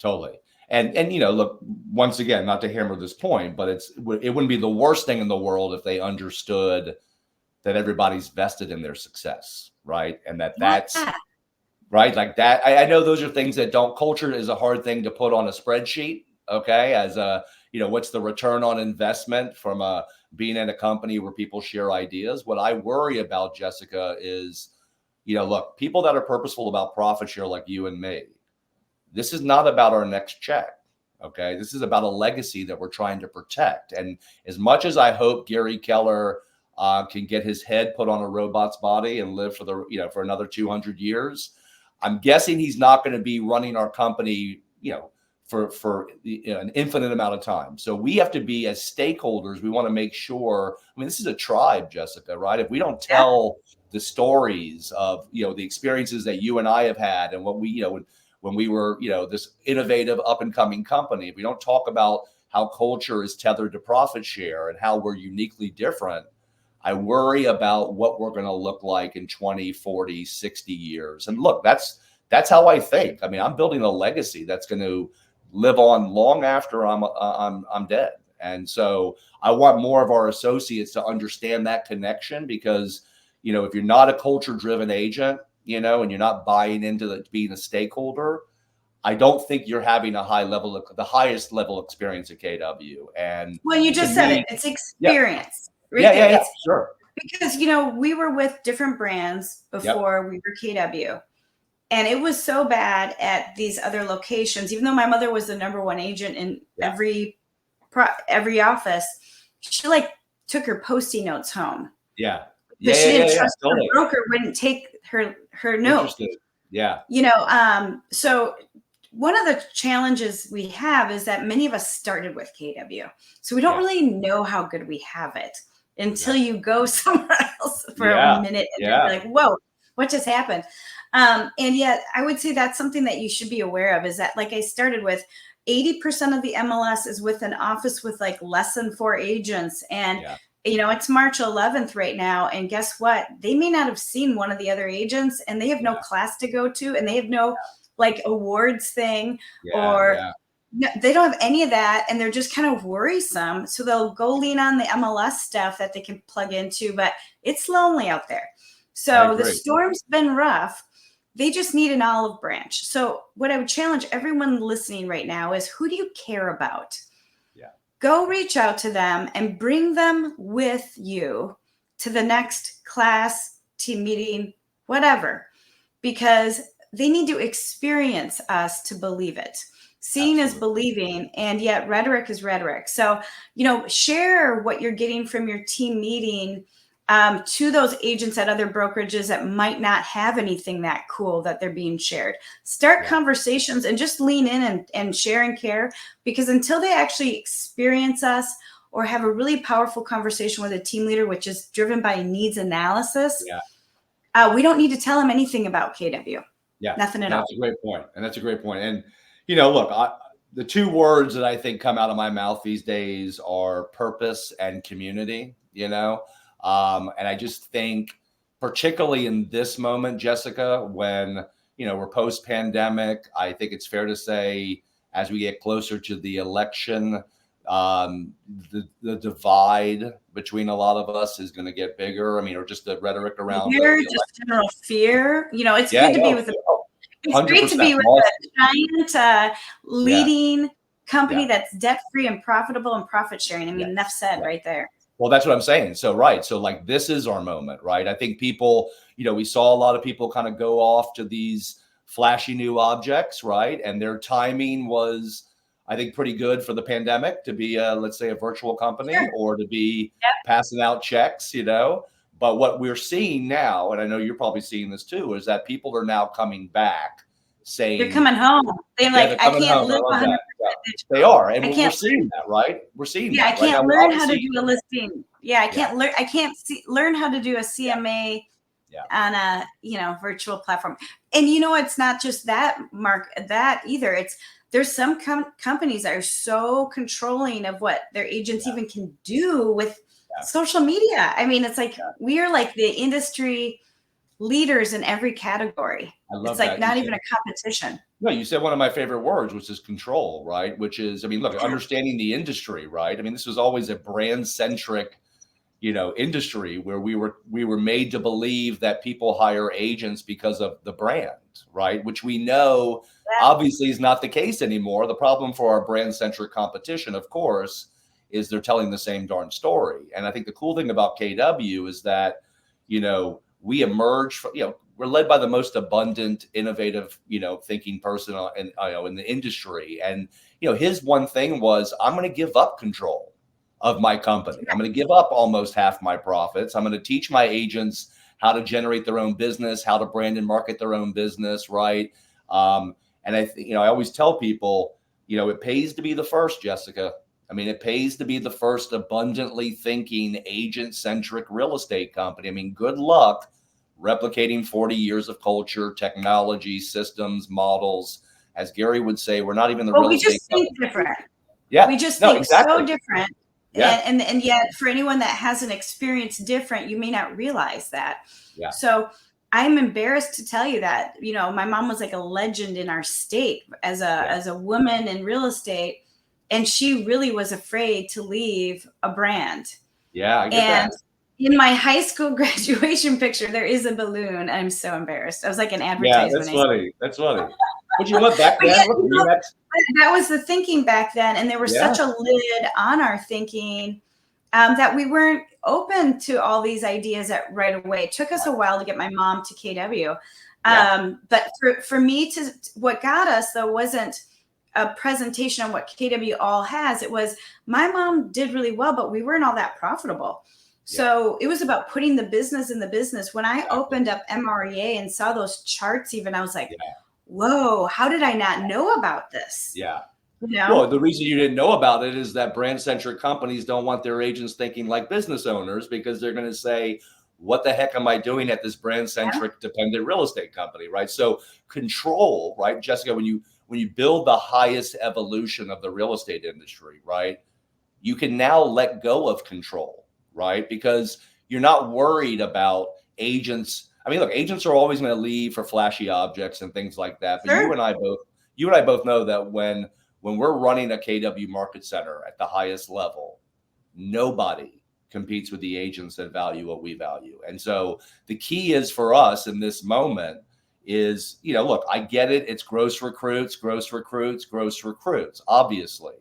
Speaker 1: totally. And you know, look, once again, not to hammer this point, but it wouldn't be the worst thing in the world if they understood that everybody's vested in their success, right? And that's
Speaker 2: Yeah.
Speaker 1: right, like that. I know those are things that don't. Culture is a hard thing to put on a spreadsheet. Okay, as a you know, what's the return on investment from being in a company where people share ideas? What I worry about, Jessica, is you know, look, people that are purposeful about profit share, like you and me. This is not about our next check. Okay, this is about a legacy that we're trying to protect. And as much as I hope Gary Keller can get his head put on a robot's body and live for the you know for another 200 years. I'm guessing he's not going to be running our company, you know, for you know, an infinite amount of time. So we have to be as stakeholders. We want to make sure. I mean, this is a tribe, Jessica, right? If we don't
Speaker 2: Yeah.
Speaker 1: tell the stories of you know the experiences that you and I have had, and what we you know when we were you know this innovative up and coming company, if we don't talk about how culture is tethered to profit share and how we're uniquely different, I worry about what we're going to look like in 20, 40, 60 years. And look, that's how I think. I mean, I'm building a legacy that's going to live on long after I'm dead. And so I want more of our associates to understand that connection because, you know, if you're not a culture driven agent, you know, and you're not buying into being a stakeholder, I don't think you're having a the highest level experience at KW. And
Speaker 2: Well, you
Speaker 1: to
Speaker 2: just said it.
Speaker 1: me,
Speaker 2: It's
Speaker 1: yeah,
Speaker 2: experience right
Speaker 1: yeah,
Speaker 2: there.
Speaker 1: yeah, yeah,
Speaker 2: It's
Speaker 1: sure.
Speaker 2: because, you know, we were with different brands
Speaker 1: Yep.
Speaker 2: before we were KW. And it was so bad at these other locations, even though my mother was the number one agent in
Speaker 1: Yeah.
Speaker 2: every office, she like took her Post-it notes home.
Speaker 1: Yeah.
Speaker 2: Because she didn't trust the
Speaker 1: Totally.
Speaker 2: broker wouldn't take her note.
Speaker 1: Interesting. Yeah.
Speaker 2: You know, so one of the challenges we have is that many of us started with KW. So we don't
Speaker 1: Yeah.
Speaker 2: really know how good we have it until
Speaker 1: Exactly.
Speaker 2: you go somewhere else for
Speaker 1: Yeah.
Speaker 2: a minute and
Speaker 1: Yeah.
Speaker 2: you're like, whoa, what just happened? And yet I would say that's something that you should be aware of is that, like I started with, 80% of the MLS is with an office with like less than 4 agents. And
Speaker 1: Yeah.
Speaker 2: you know, it's March 11th right now. And guess what? They may not have seen one of the other agents and they have no class to go to and they have no like awards thing or
Speaker 1: Yeah.
Speaker 2: no, they don't have any of that. And they're just kind of worrisome. So they'll go lean on the MLS stuff that they can plug into, but it's lonely out there.
Speaker 1: I
Speaker 2: So the
Speaker 1: agree.
Speaker 2: storm's been rough. They just need an olive branch. So what I would challenge everyone listening right now is who do you care about?
Speaker 1: Yeah.
Speaker 2: Go reach out to them and bring them with you to the next class, team meeting, whatever, because they need to experience us to believe it. Seeing is believing, and yet rhetoric is rhetoric. So, you know, share what you're getting from your team meeting to those agents at other brokerages that might not have anything that cool that they're being shared. Start conversations and just lean in and share and care, because until they actually experience us or have a really powerful conversation with a team leader, which is driven by needs analysis, we don't need to tell them anything about KW.
Speaker 1: Yeah,
Speaker 2: nothing at all.
Speaker 1: That's a great point. And that's a great point. And, you know, look, the two words that I think come out of my mouth these days are purpose and community, you know? And I just think, particularly in this moment, Jessica, when, you know, we're post-pandemic, I think it's fair to say, as we get closer to the election, the divide between a lot of us is going to get bigger. I mean, or just the rhetoric around
Speaker 2: just general fear. You know, it's good to be with it's great to be with a giant leading company that's debt-free and profitable and profit sharing. I mean, enough said right there.
Speaker 1: Well, that's what I'm saying. So, right. So like, this is our moment, right? I think people, you know, we saw a lot of people kind of go off to these flashy new objects, right? And their timing was, I think, pretty good for the pandemic to be, let's say, a virtual company or to be passing out checks, you know. But what we're seeing now, and I know you're probably seeing this too, is that people are now coming back saying
Speaker 2: they're coming home. They're like, I can't live 100%.
Speaker 1: They are, and we're seeing that, right? We're seeing that.
Speaker 2: I can't learn how to do a listing. I can't learn. I can't learn how to do a CMA on a, you know, virtual platform. And you know, it's not just that, Mark, that either. There's some companies that are so controlling of what their agents even can do with social media. I mean, it's like we are like the industry leaders in every category. It's like not even a competition.
Speaker 1: No, you said one of my favorite words, which is control, right? Which is, I mean, look, understanding the industry, right? I mean, this was always a brand centric, you know, industry where we were made to believe that people hire agents because of the brand, right? Which we know obviously is not the case anymore. The problem for our brand centric competition, of course, is they're telling the same darn story. And I think the cool thing about KW is that, you know, we emerge from, you know, we're led by the most abundant, innovative, you know, thinking person in the industry. And, you know, his one thing was, I'm going to give up control of my company. I'm going to give up almost half my profits. I'm going to teach my agents how to generate their own business, how to brand and market their own business. Right. And I always tell people, you know, it pays to be the first, Jessica. I mean, it pays to be the first abundantly thinking agent-centric real estate company. I mean, good luck replicating 40 years of culture, technology, systems, models. As Gary would say, we're not even the real estate company.
Speaker 2: We just think different.
Speaker 1: Yeah,
Speaker 2: we just think so different. Yeah. And yet for anyone that hasn't experienced different, you may not realize that. Yeah. So I'm embarrassed to tell you that, you know, my mom was like a legend in our state as a woman in real estate. And she really was afraid to leave a brand.
Speaker 1: Yeah, I get that.
Speaker 2: In my high school graduation picture, there is a balloon. I'm so embarrassed. I was like an advertisement.
Speaker 1: Yeah, that's funny. That's funny. But you know what, back then,
Speaker 2: that was the thinking back then. And there was such a lid on our thinking that we weren't open to all these ideas right away. It took us a while to get my mom to KW. But for me what got us though wasn't a presentation on what KW all has. It was, my mom did really well, but we weren't all that profitable. So it was about putting the business in the business. When I opened up MREA and saw those charts even, I was like, whoa, how did I not know about this?
Speaker 1: Yeah.
Speaker 2: You know?
Speaker 1: Well, the reason you didn't know about it is that brand-centric companies don't want their agents thinking like business owners, because they're going to say, what the heck am I doing at this brand-centric dependent real estate company, right? So control, right, Jessica, when you build the highest evolution of the real estate industry, right, you can now let go of control, right? Because you're not worried about agents. I mean, look, agents are always going to leave for flashy objects and things like that. But you and I both know that when we're running a KW market center at the highest level, nobody competes with the agents that value what we value. And so the key is for us in this moment is, you know, look, I get it. It's gross recruits, obviously.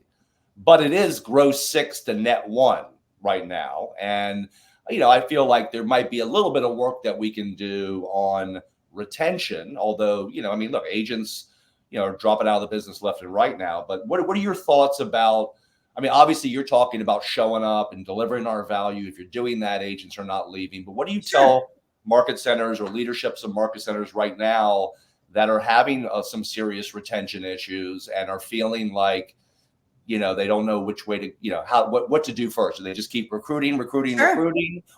Speaker 1: But it is gross 6 to net 1 right now. And, you know, I feel like there might be a little bit of work that we can do on retention. Although, you know, I mean, look, agents, you know, are dropping out of the business left and right now. But what are your thoughts about I mean, obviously you're talking about showing up and delivering our value. If you're doing that, agents are not leaving. But what do you tell market centers or leaderships of market centers right now that are having some serious retention issues and are feeling like, they don't know which way to, what to do first? Do they just keep recruiting,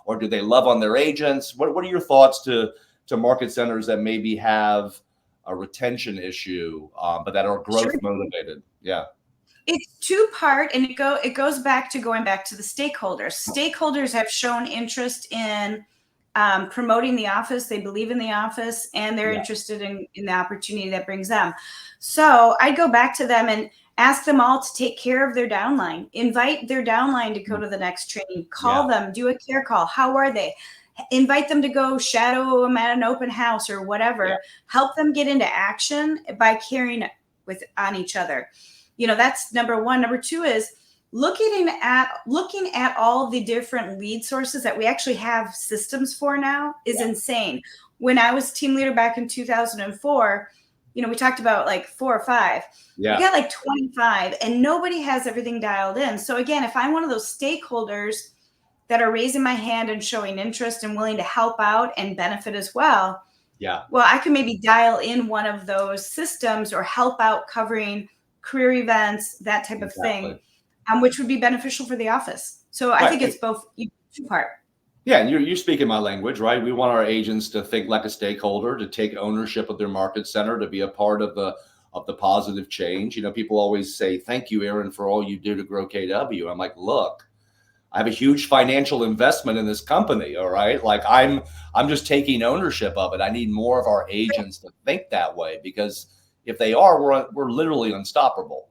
Speaker 1: or do they love on their agents? What are your thoughts to market centers that maybe have a retention issue, but that are growth motivated? Yeah.
Speaker 2: It's two-part, and it goes back to going back to the stakeholders. Stakeholders have shown interest in promoting the office. They believe in the office, and they're interested in the opportunity that brings them. So I go back to them and ask them all to take care of their downline. Invite their downline to go to the next training. Call them. Do a care call. How are they? Invite them to go shadow them at an open house or whatever. Help them get into action by caring on each other. That's number one. Number two is looking at all the different lead sources that we actually have systems for now is insane. When I was team leader back in 2004, we talked about like 4 or 5. We got like 25, and nobody has everything dialed in. So again, if I'm one of those stakeholders that are raising my hand and showing interest and willing to help out and benefit as well, I can maybe dial in one of those systems or help out covering career events, that type of thing, which would be beneficial for the office. So I think it's both two-part.
Speaker 1: Yeah, and you're speaking my language, right? We want our agents to think like a stakeholder, to take ownership of their market center, to be a part of the positive change. People always say, "Thank you, Aaron, for all you do to grow KW." I'm like, look, I have a huge financial investment in this company. All right, like I'm just taking ownership of it. I need more of our agents to think that way, because if they are, we're literally unstoppable.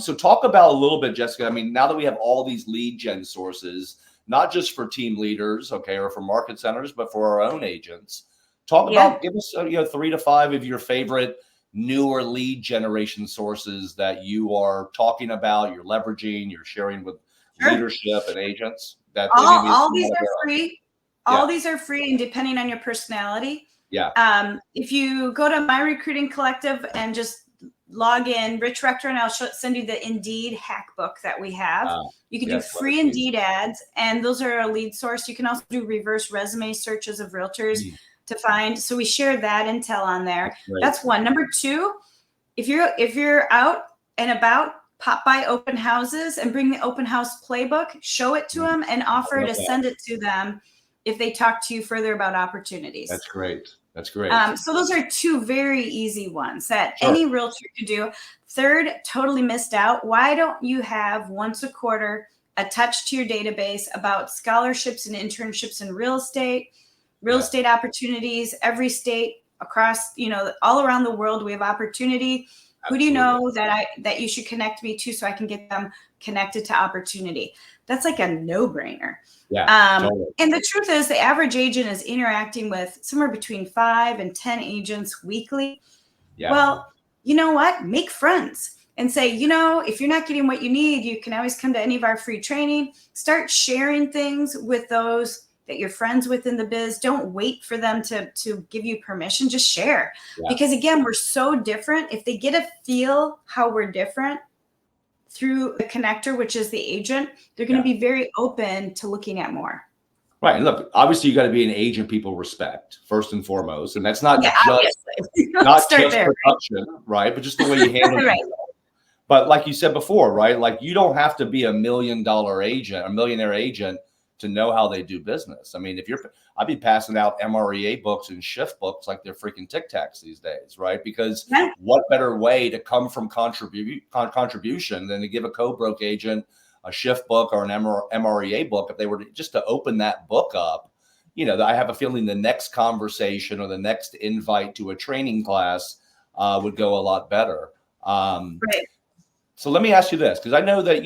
Speaker 1: So talk about a little bit, Jessica. I mean, now that we have all these lead gen sources, not just for team leaders, or for market centers, but for our own agents, give us 3 to 5 of your favorite newer lead generation sources that you are talking about, you're leveraging, you're sharing with leadership and agents. That
Speaker 2: all these are free. All these are free, and depending on your personality. If you go to My Recruiting Collective and just log in, Rich Rector, and I'll send you the Indeed hack book that we have. You can do free Indeed ads, and those are a lead source. You can also do reverse resume searches of realtors to find. So we share that intel on there. That's one. Number two, if you're out and about, pop by open houses and bring the open house playbook, show it to them, and offer to send it to them if they talk to you further about opportunities.
Speaker 1: That's great.
Speaker 2: So those are 2 very easy ones that any realtor could do. Third, totally missed out. Why don't you have once a quarter a touch to your database about scholarships and internships in real estate opportunities? Every state across, all around the world, we have opportunity. Absolutely. Who do you know that you should connect me to so I can get them connected to opportunity? That's like a no-brainer. Totally. And the truth is, the average agent is interacting with somewhere between 5 and 10 agents weekly. Well, you know what? Make friends and say, if you're not getting what you need, you can always come to any of our free training. Start sharing things with those that you're friends with in the biz. Don't wait for them to give you permission. Just share. Because again, we're so different. If they get a feel how we're different through the connector, which is the agent, they're going to be very open to looking at more.
Speaker 1: Right. And look, obviously you got to be an agent people respect first and foremost. And that's not just production, right? But just the way you handle it. But like you said before, right? Like you don't have to be a $1 million agent, a millionaire agent to know how they do business. I mean, I'd be passing out MREA books and shift books like they're freaking Tic Tacs these days, right? Because what better way to come from contribution than to give a co-broke agent a shift book or an MREA book? If they were just to open that book up, I have a feeling the next conversation or the next invite to a training class would go a lot better. So let me ask you this, because I know that,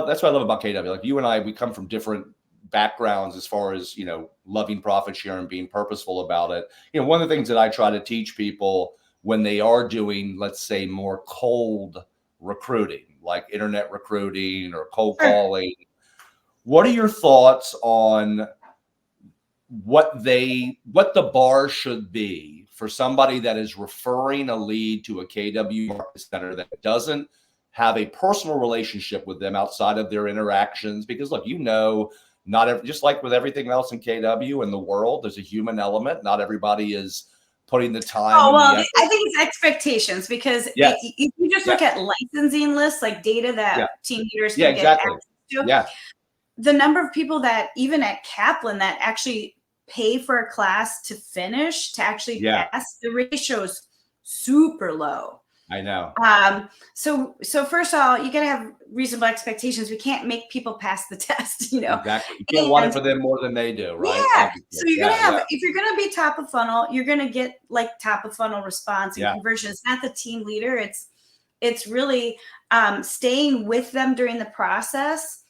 Speaker 1: that's what I love about KW. Like you and I, we come from different backgrounds as far as, loving profit share and being purposeful about it. One of the things that I try to teach people when they are doing, let's say, more cold recruiting, like internet recruiting or cold calling, what are your thoughts on what the bar should be for somebody that is referring a lead to a KW market center that doesn't have a personal relationship with them outside of their interactions. Because look, not every, just like with everything else in KW and the world, there's a human element. Not everybody is putting the time.
Speaker 2: Oh,
Speaker 1: and
Speaker 2: well,
Speaker 1: the effort.
Speaker 2: I think it's expectations, because
Speaker 1: Yes.
Speaker 2: if you just look at licensing lists, like data that team leaders can get access to, the number of people that even at Kaplan that actually pay for a class to finish, to actually pass, the ratio is super low.
Speaker 1: I know.
Speaker 2: So first of all, you got to have reasonable expectations. We can't make people pass the test,
Speaker 1: Exactly. You can't want it for them more than they do, right?
Speaker 2: Yeah. Obviously. So you're going to have, if you're going to be top of funnel, you're going to get like top of funnel response and conversion. It's not the team leader. It's really staying with them during the process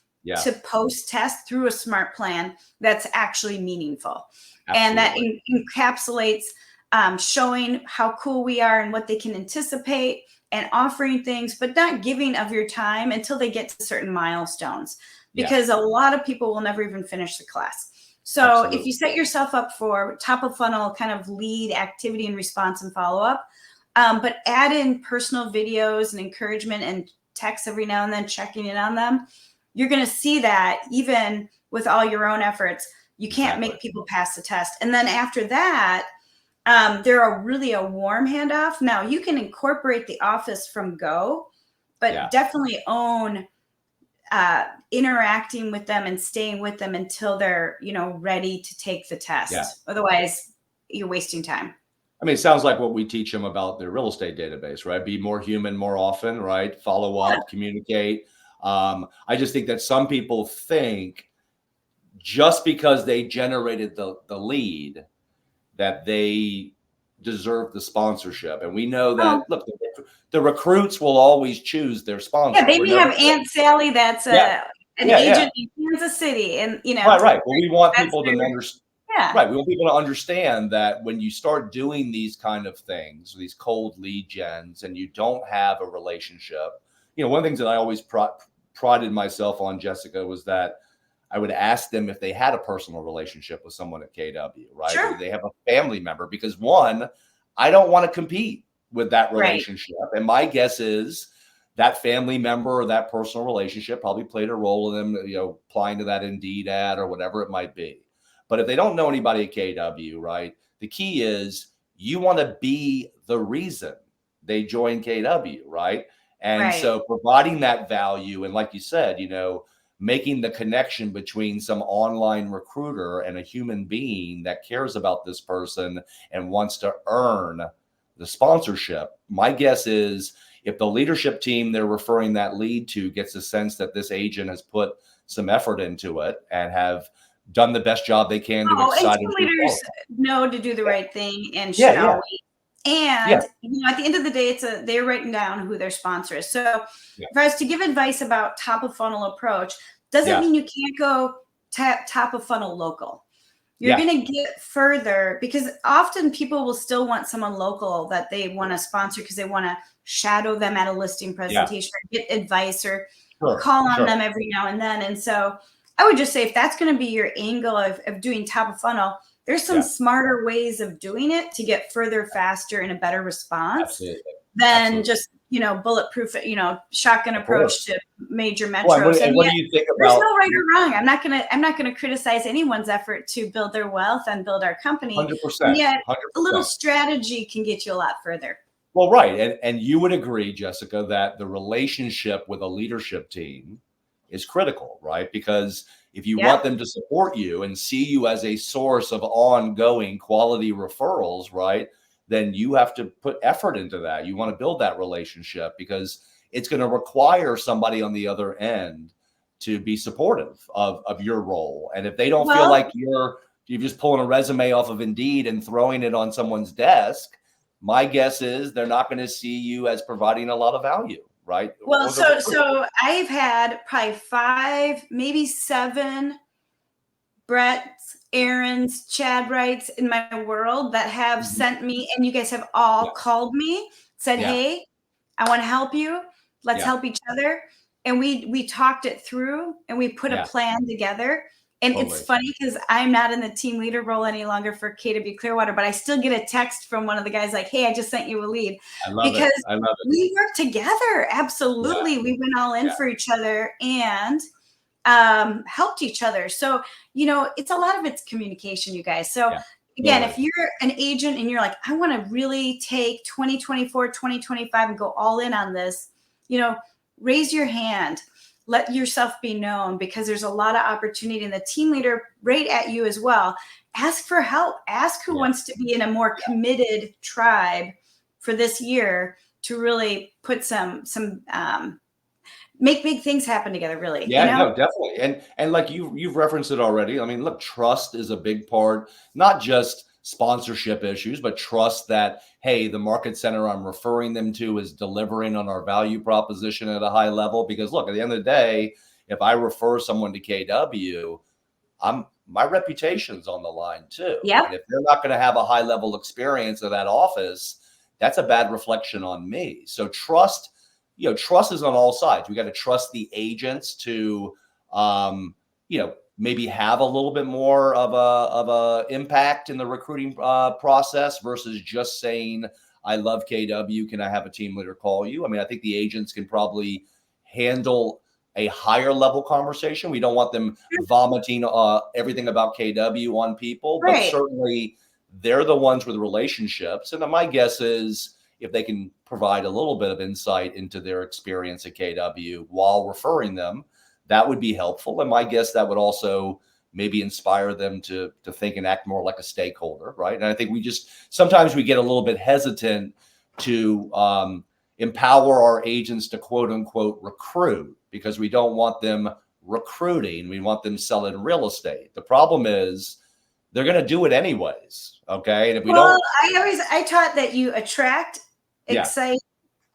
Speaker 2: to post test through a smart plan that's actually meaningful. And that encapsulates showing how cool we are and what they can anticipate, and offering things, but not giving of your time until they get to certain milestones, because a lot of people will never even finish the class. So if you set yourself up for top of funnel kind of lead activity and response and follow up, but add in personal videos and encouragement and texts every now and then, checking in on them, you're going to see that even with all your own efforts, you can't make people pass the test. And then after that, they're really a warm handoff. Now you can incorporate the office from go, but definitely own interacting with them and staying with them until they're, ready to take the test. Otherwise, you're wasting time.
Speaker 1: I mean, it sounds like what we teach them about their real estate database, right? Be more human more often, right? Follow up, communicate. I just think that some people think just because they generated the lead that they deserve the sponsorship. And we know that, look, the recruits will always choose their sponsor.
Speaker 2: Yeah, they may have Aunt Sally that's an agent in Kansas City. And,
Speaker 1: Right. Well, we want people to understand. Right. We want people to understand that when you start doing these kind of things, these cold lead gens, and you don't have a relationship, one of the things that I always prided myself on, Jessica, was that I would ask them if they had a personal relationship with someone at KW, right? Or they have a family member, because one, I don't want to compete with that relationship. And my guess is that family member or that personal relationship probably played a role in them, applying to that Indeed ad or whatever it might be. But if they don't know anybody at KW, right, the key is you want to be the reason they join KW, right? And so providing that value, and like you said, making the connection between some online recruiter and a human being that cares about this person and wants to earn the sponsorship. My guess is if the leadership team they're referring that lead to gets a sense that this agent has put some effort into it and have done the best job they can to excite them.
Speaker 2: Leaders know to do the right thing and should always. And at the end of the day, they're writing down who their sponsor is. So if I was to give advice about top of funnel approach, doesn't mean you can't go top of funnel local. You're going to get further, because often people will still want someone local that they want to sponsor because they want to shadow them at a listing presentation or get advice or call on them every now and then. And so I would just say, if that's going to be your angle of doing top of funnel, there's some smarter ways of doing it to get further, faster, and a better response than just, bulletproof, shotgun approach to major metros.
Speaker 1: Well, what do you think about?
Speaker 2: There's no right or wrong. I'm not gonna criticize anyone's effort to build their wealth and build our company.
Speaker 1: 100%.
Speaker 2: Yet a little strategy can get you a lot further.
Speaker 1: Well, right, and you would agree, Jessica, that the relationship with a leadership team is critical, right? Because if you want them to support you and see you as a source of ongoing quality referrals, right, then you have to put effort into that. You want to build that relationship because it's going to require somebody on the other end to be supportive of your role. And if they don't feel like you're just pulling a resume off of Indeed and throwing it on someone's desk, my guess is they're not going to see you as providing a lot of value. Right.
Speaker 2: Well, so I've had probably 5, maybe 7 Brett's, Aaron's, Chad Wrights in my world that have sent me, and you guys have all called me, said, hey, I want to help you. Let's help each other. And we talked it through and we put a plan together. And
Speaker 1: Totally.
Speaker 2: it's funny because I'm not in the team leader role any longer for KW Clearwater, but I still get a text from one of the guys like, hey, I just sent you a lead.
Speaker 1: I love
Speaker 2: because
Speaker 1: it. I love it.
Speaker 2: we work together. Absolutely.
Speaker 1: Yeah.
Speaker 2: We went all in for each other and helped each other. So, it's a lot of it's communication, you guys. So again, if you're an agent and you're like, I want to really take 2024, 2025 and go all in on this, raise your hand. Let yourself be known, because there's a lot of opportunity, and the team leader right at you as well. Ask for help. Ask who wants to be in a more committed tribe for this year to really put some make big things happen together, really.
Speaker 1: Yeah, no, definitely. And like you've referenced it already. I mean, look, trust is a big part, not just sponsorship issues, but trust that, hey, the market center I'm referring them to is delivering on our value proposition at a high level. Because look, at the end of the day, if I refer someone to KW, my reputation's on the line too.
Speaker 2: Yep.
Speaker 1: And if they're not going to have a high level experience of that office, that's a bad reflection on me. So trust is on all sides. We got to trust the agents to, maybe have a little bit more of a impact in the recruiting process versus just saying, I love KW. Can I have a team leader call you? I mean, I think the agents can probably handle a higher level conversation. We don't want them vomiting everything about KW on people, but certainly they're the ones with relationships. And my guess is, if they can provide a little bit of insight into their experience at KW while referring them, that would be helpful. And my guess that would also maybe inspire them to think and act more like a stakeholder, right? And I think sometimes we get a little bit hesitant to empower our agents to quote unquote recruit, because we don't want them recruiting. We want them selling real estate. The problem is they're going to do it anyways. Okay. And if we don't,
Speaker 2: I taught that you attract, excite,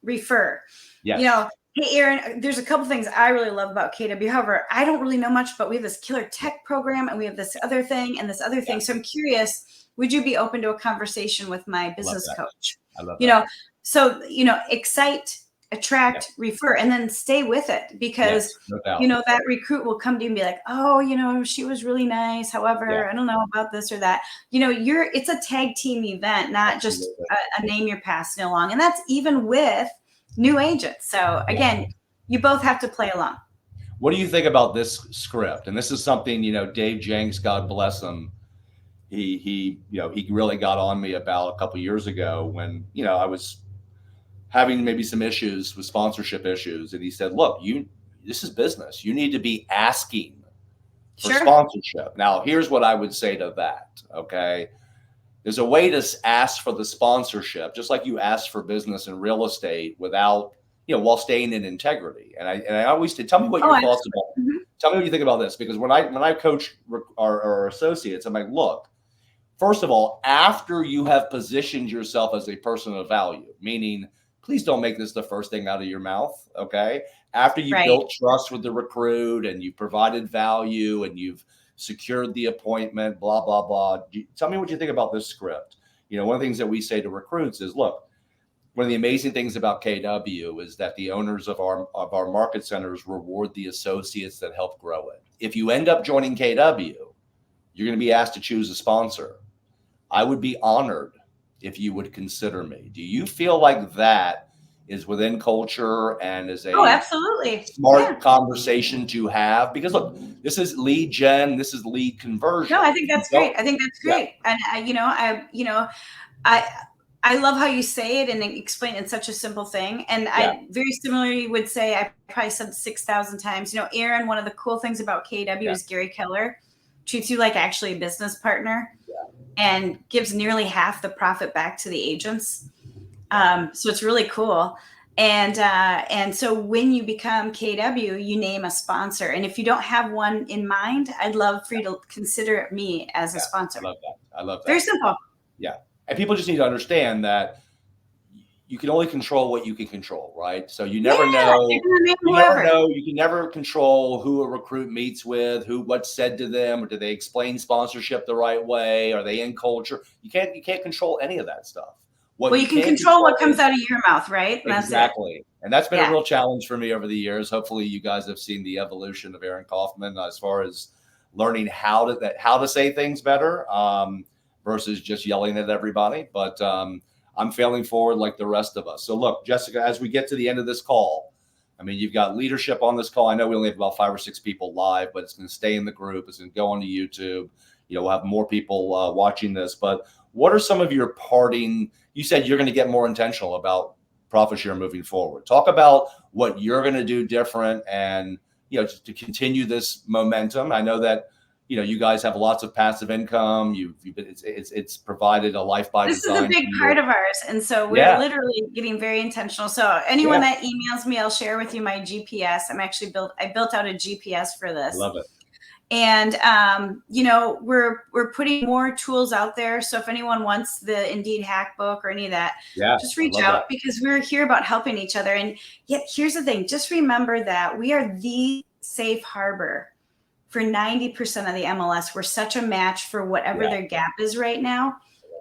Speaker 2: refer.
Speaker 1: Yeah.
Speaker 2: Hey, Aaron, there's a couple things I really love about KW. However, I don't really know much, but we have this killer tech program and we have this other thing and this other thing. So I'm curious, would you be open to a conversation with my business coach?
Speaker 1: I love that.
Speaker 2: So, excite, attract, refer, and then stay with it, because, that recruit will come to you and be like, oh, she was really nice. However, I don't know about this or that. It's a tag team event, not just a name you're passing along. And that's even with new agents. So again, you both have to play along.
Speaker 1: What do you think about this script? And this is something, Dave Jenks, God bless him, he really got on me about a couple of years ago when, I was having maybe some issues with sponsorship issues. And he said, look, this is business. You need to be asking for sponsorship. Now, here's what I would say to that. Okay. There's a way to ask for the sponsorship, just like you ask for business and real estate without, while staying in integrity. And I always say, tell me what your thoughts about. Tell me what you think about this, because when I coach our associates, I'm like, look, first of all, after you have positioned yourself as a person of value, meaning, please don't make this the first thing out of your mouth. Okay. After you built trust with the recruit and you've provided value and you've secured the appointment, blah, blah, blah. Tell me what you think about this script. One of the things that we say to recruits is, look, one of the amazing things about KW is that the owners of our market centers reward the associates that help grow it. If you end up joining KW, you're going to be asked to choose a sponsor. I would be honored if you would consider me. Do you feel like that is within culture and is a
Speaker 2: absolutely
Speaker 1: smart conversation to have? Because look, this is lead gen, this is lead conversion.
Speaker 2: No, I think that's great. And I love how you say it and explain it in such a simple thing. And I very similarly would say, I probably said 6,000 times, Aaron, one of the cool things about KW is Gary Keller treats you like actually a business partner and gives nearly half the profit back to the agents. So it's really cool. And so when you become KW, you name a sponsor. And if you don't have one in mind, I'd love for you to consider me as a sponsor.
Speaker 1: I love that.
Speaker 2: Very simple.
Speaker 1: Yeah. And people just need to understand that you can only control what you can control, right? So you never know. You can never control who a recruit meets with, what's said to them, or do they explain sponsorship the right way? Are they in culture? You can't control any of that stuff.
Speaker 2: You can control what comes out of your mouth, right?
Speaker 1: Exactly. And that's been a real challenge for me over the years. Hopefully you guys have seen the evolution of Aaron Kaufman as far as learning how to say things better versus just yelling at everybody. But I'm failing forward like the rest of us. So look, Jessica, as we get to the end of this call, I mean, you've got leadership on this call. I know we only have about 5 or 6 people live, but it's going to stay in the group. It's going to go onto YouTube. We'll have more people watching this. But what are some of your parting? You said you're going to get more intentional about profit share moving forward. Talk about what you're going to do different, and just to continue this momentum. I know that you guys have lots of passive income. It's provided a life by design.
Speaker 2: This is a big part of ours, and so we're literally getting very intentional. So anyone that emails me, I'll share with you my GPS. I built out a GPS for this.
Speaker 1: I love it.
Speaker 2: And we're putting more tools out there. So if anyone wants the Indeed hack book or any of that, just reach out, because we're here about helping each other. And yet, here's the thing: just remember that we are the safe harbor for 90% of the MLS. We're such a match for whatever their gap is right now.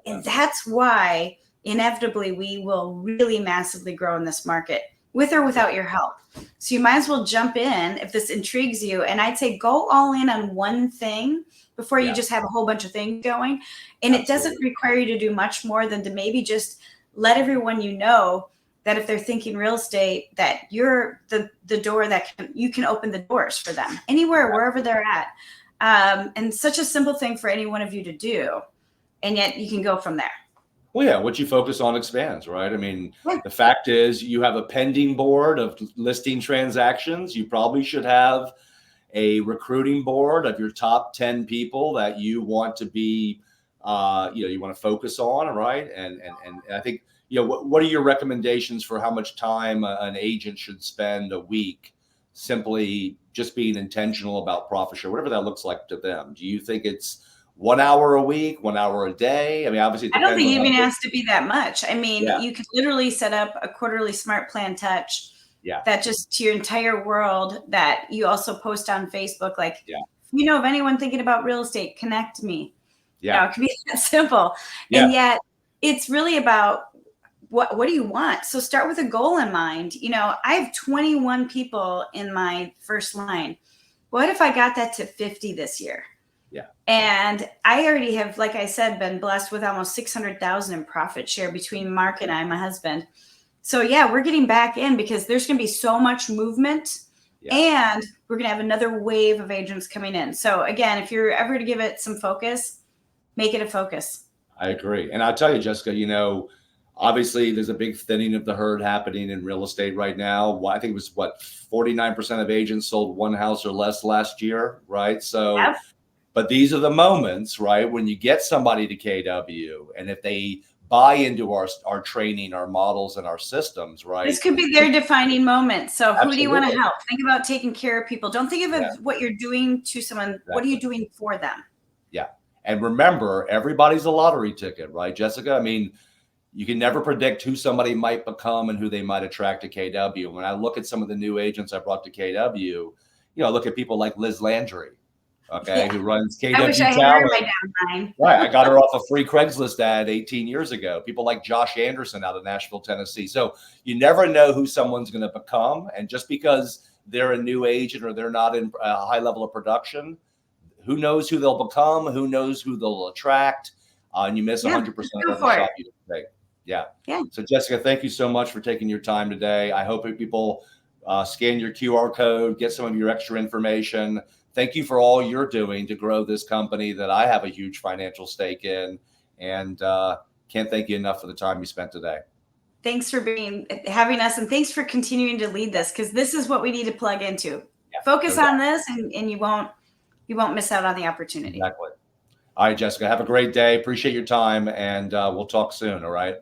Speaker 2: And that's why inevitably we will really massively grow in this market, with or without your help. So you might as well jump in if this intrigues you. And I'd say go all in on one thing before you just have a whole bunch of things going. And it doesn't require you to do much more than to maybe just let everyone that if they're thinking real estate, that you're the door that you can open the doors for them anywhere, wherever they're at. And such a simple thing for any one of you to do. And yet you can go from there.
Speaker 1: Well, yeah, what you focus on expands, right? I mean, the fact is you have a pending board of listing transactions. You probably should have a recruiting board of your top 10 people that you want to be, you want to focus on, right? And I think, what are your recommendations for how much time an agent should spend a week simply just being intentional about profit share, whatever that looks like to them? Do you think it's 1 hour a week, 1 hour a day? I mean, obviously,
Speaker 2: I don't think it even has to be that much. I mean, you could literally set up a quarterly smart plan touch that just to your entire world, that you also post on Facebook. Like, if you know of anyone thinking about real estate, connect me. It can be that simple. And yet it's really about what do you want? So start with a goal in mind. I have 21 people in my first line. What if I got that to 50 this year? And I already have, like I said, been blessed with almost 600,000 in profit share between Mark and I, my husband. So we're getting back in because there's going to be so much movement, and we're going to have another wave of agents coming in. So again, if you're ever to give it some focus, make it a focus.
Speaker 1: I agree. And I'll tell you, Jessica, obviously there's a big thinning of the herd happening in real estate right now. I think it was 49% of agents sold one house or less last year, right? So but these are the moments, right, when you get somebody to KW, and if they buy into our training, our models, and our systems, right?
Speaker 2: This could be their defining moment. So who do you want to help? Think about taking care of people. Don't think of what you're doing to someone. What are you doing for them?
Speaker 1: Yeah. And remember, everybody's a lottery ticket, right, Jessica? I mean, you can never predict who somebody might become and who they might attract to KW. When I look at some of the new agents I brought to KW, I look at people like Liz Landry, who runs KW
Speaker 2: I wish I had her in my downline.
Speaker 1: Right. I got her off a free Craigslist ad 18 years ago. People like Josh Anderson out of Nashville, Tennessee. So you never know who someone's going to become. And just because they're a new agent or they're not in a high level of production, who knows who they'll become, who knows who they'll attract. And you miss 100% of the shot you take. Yeah. So Jessica, thank you so much for taking your time today. I hope people scan your QR code, get some of your extra information. Thank you for all you're doing to grow this company that I have a huge financial stake in, and can't thank you enough for the time you spent today.
Speaker 2: Thanks for having us, and thanks for continuing to lead this, because this is what we need to plug into. Focus on this, and you won't miss out on the opportunity.
Speaker 1: Exactly. All right, Jessica, have a great day. Appreciate your time, and we'll talk soon. All right.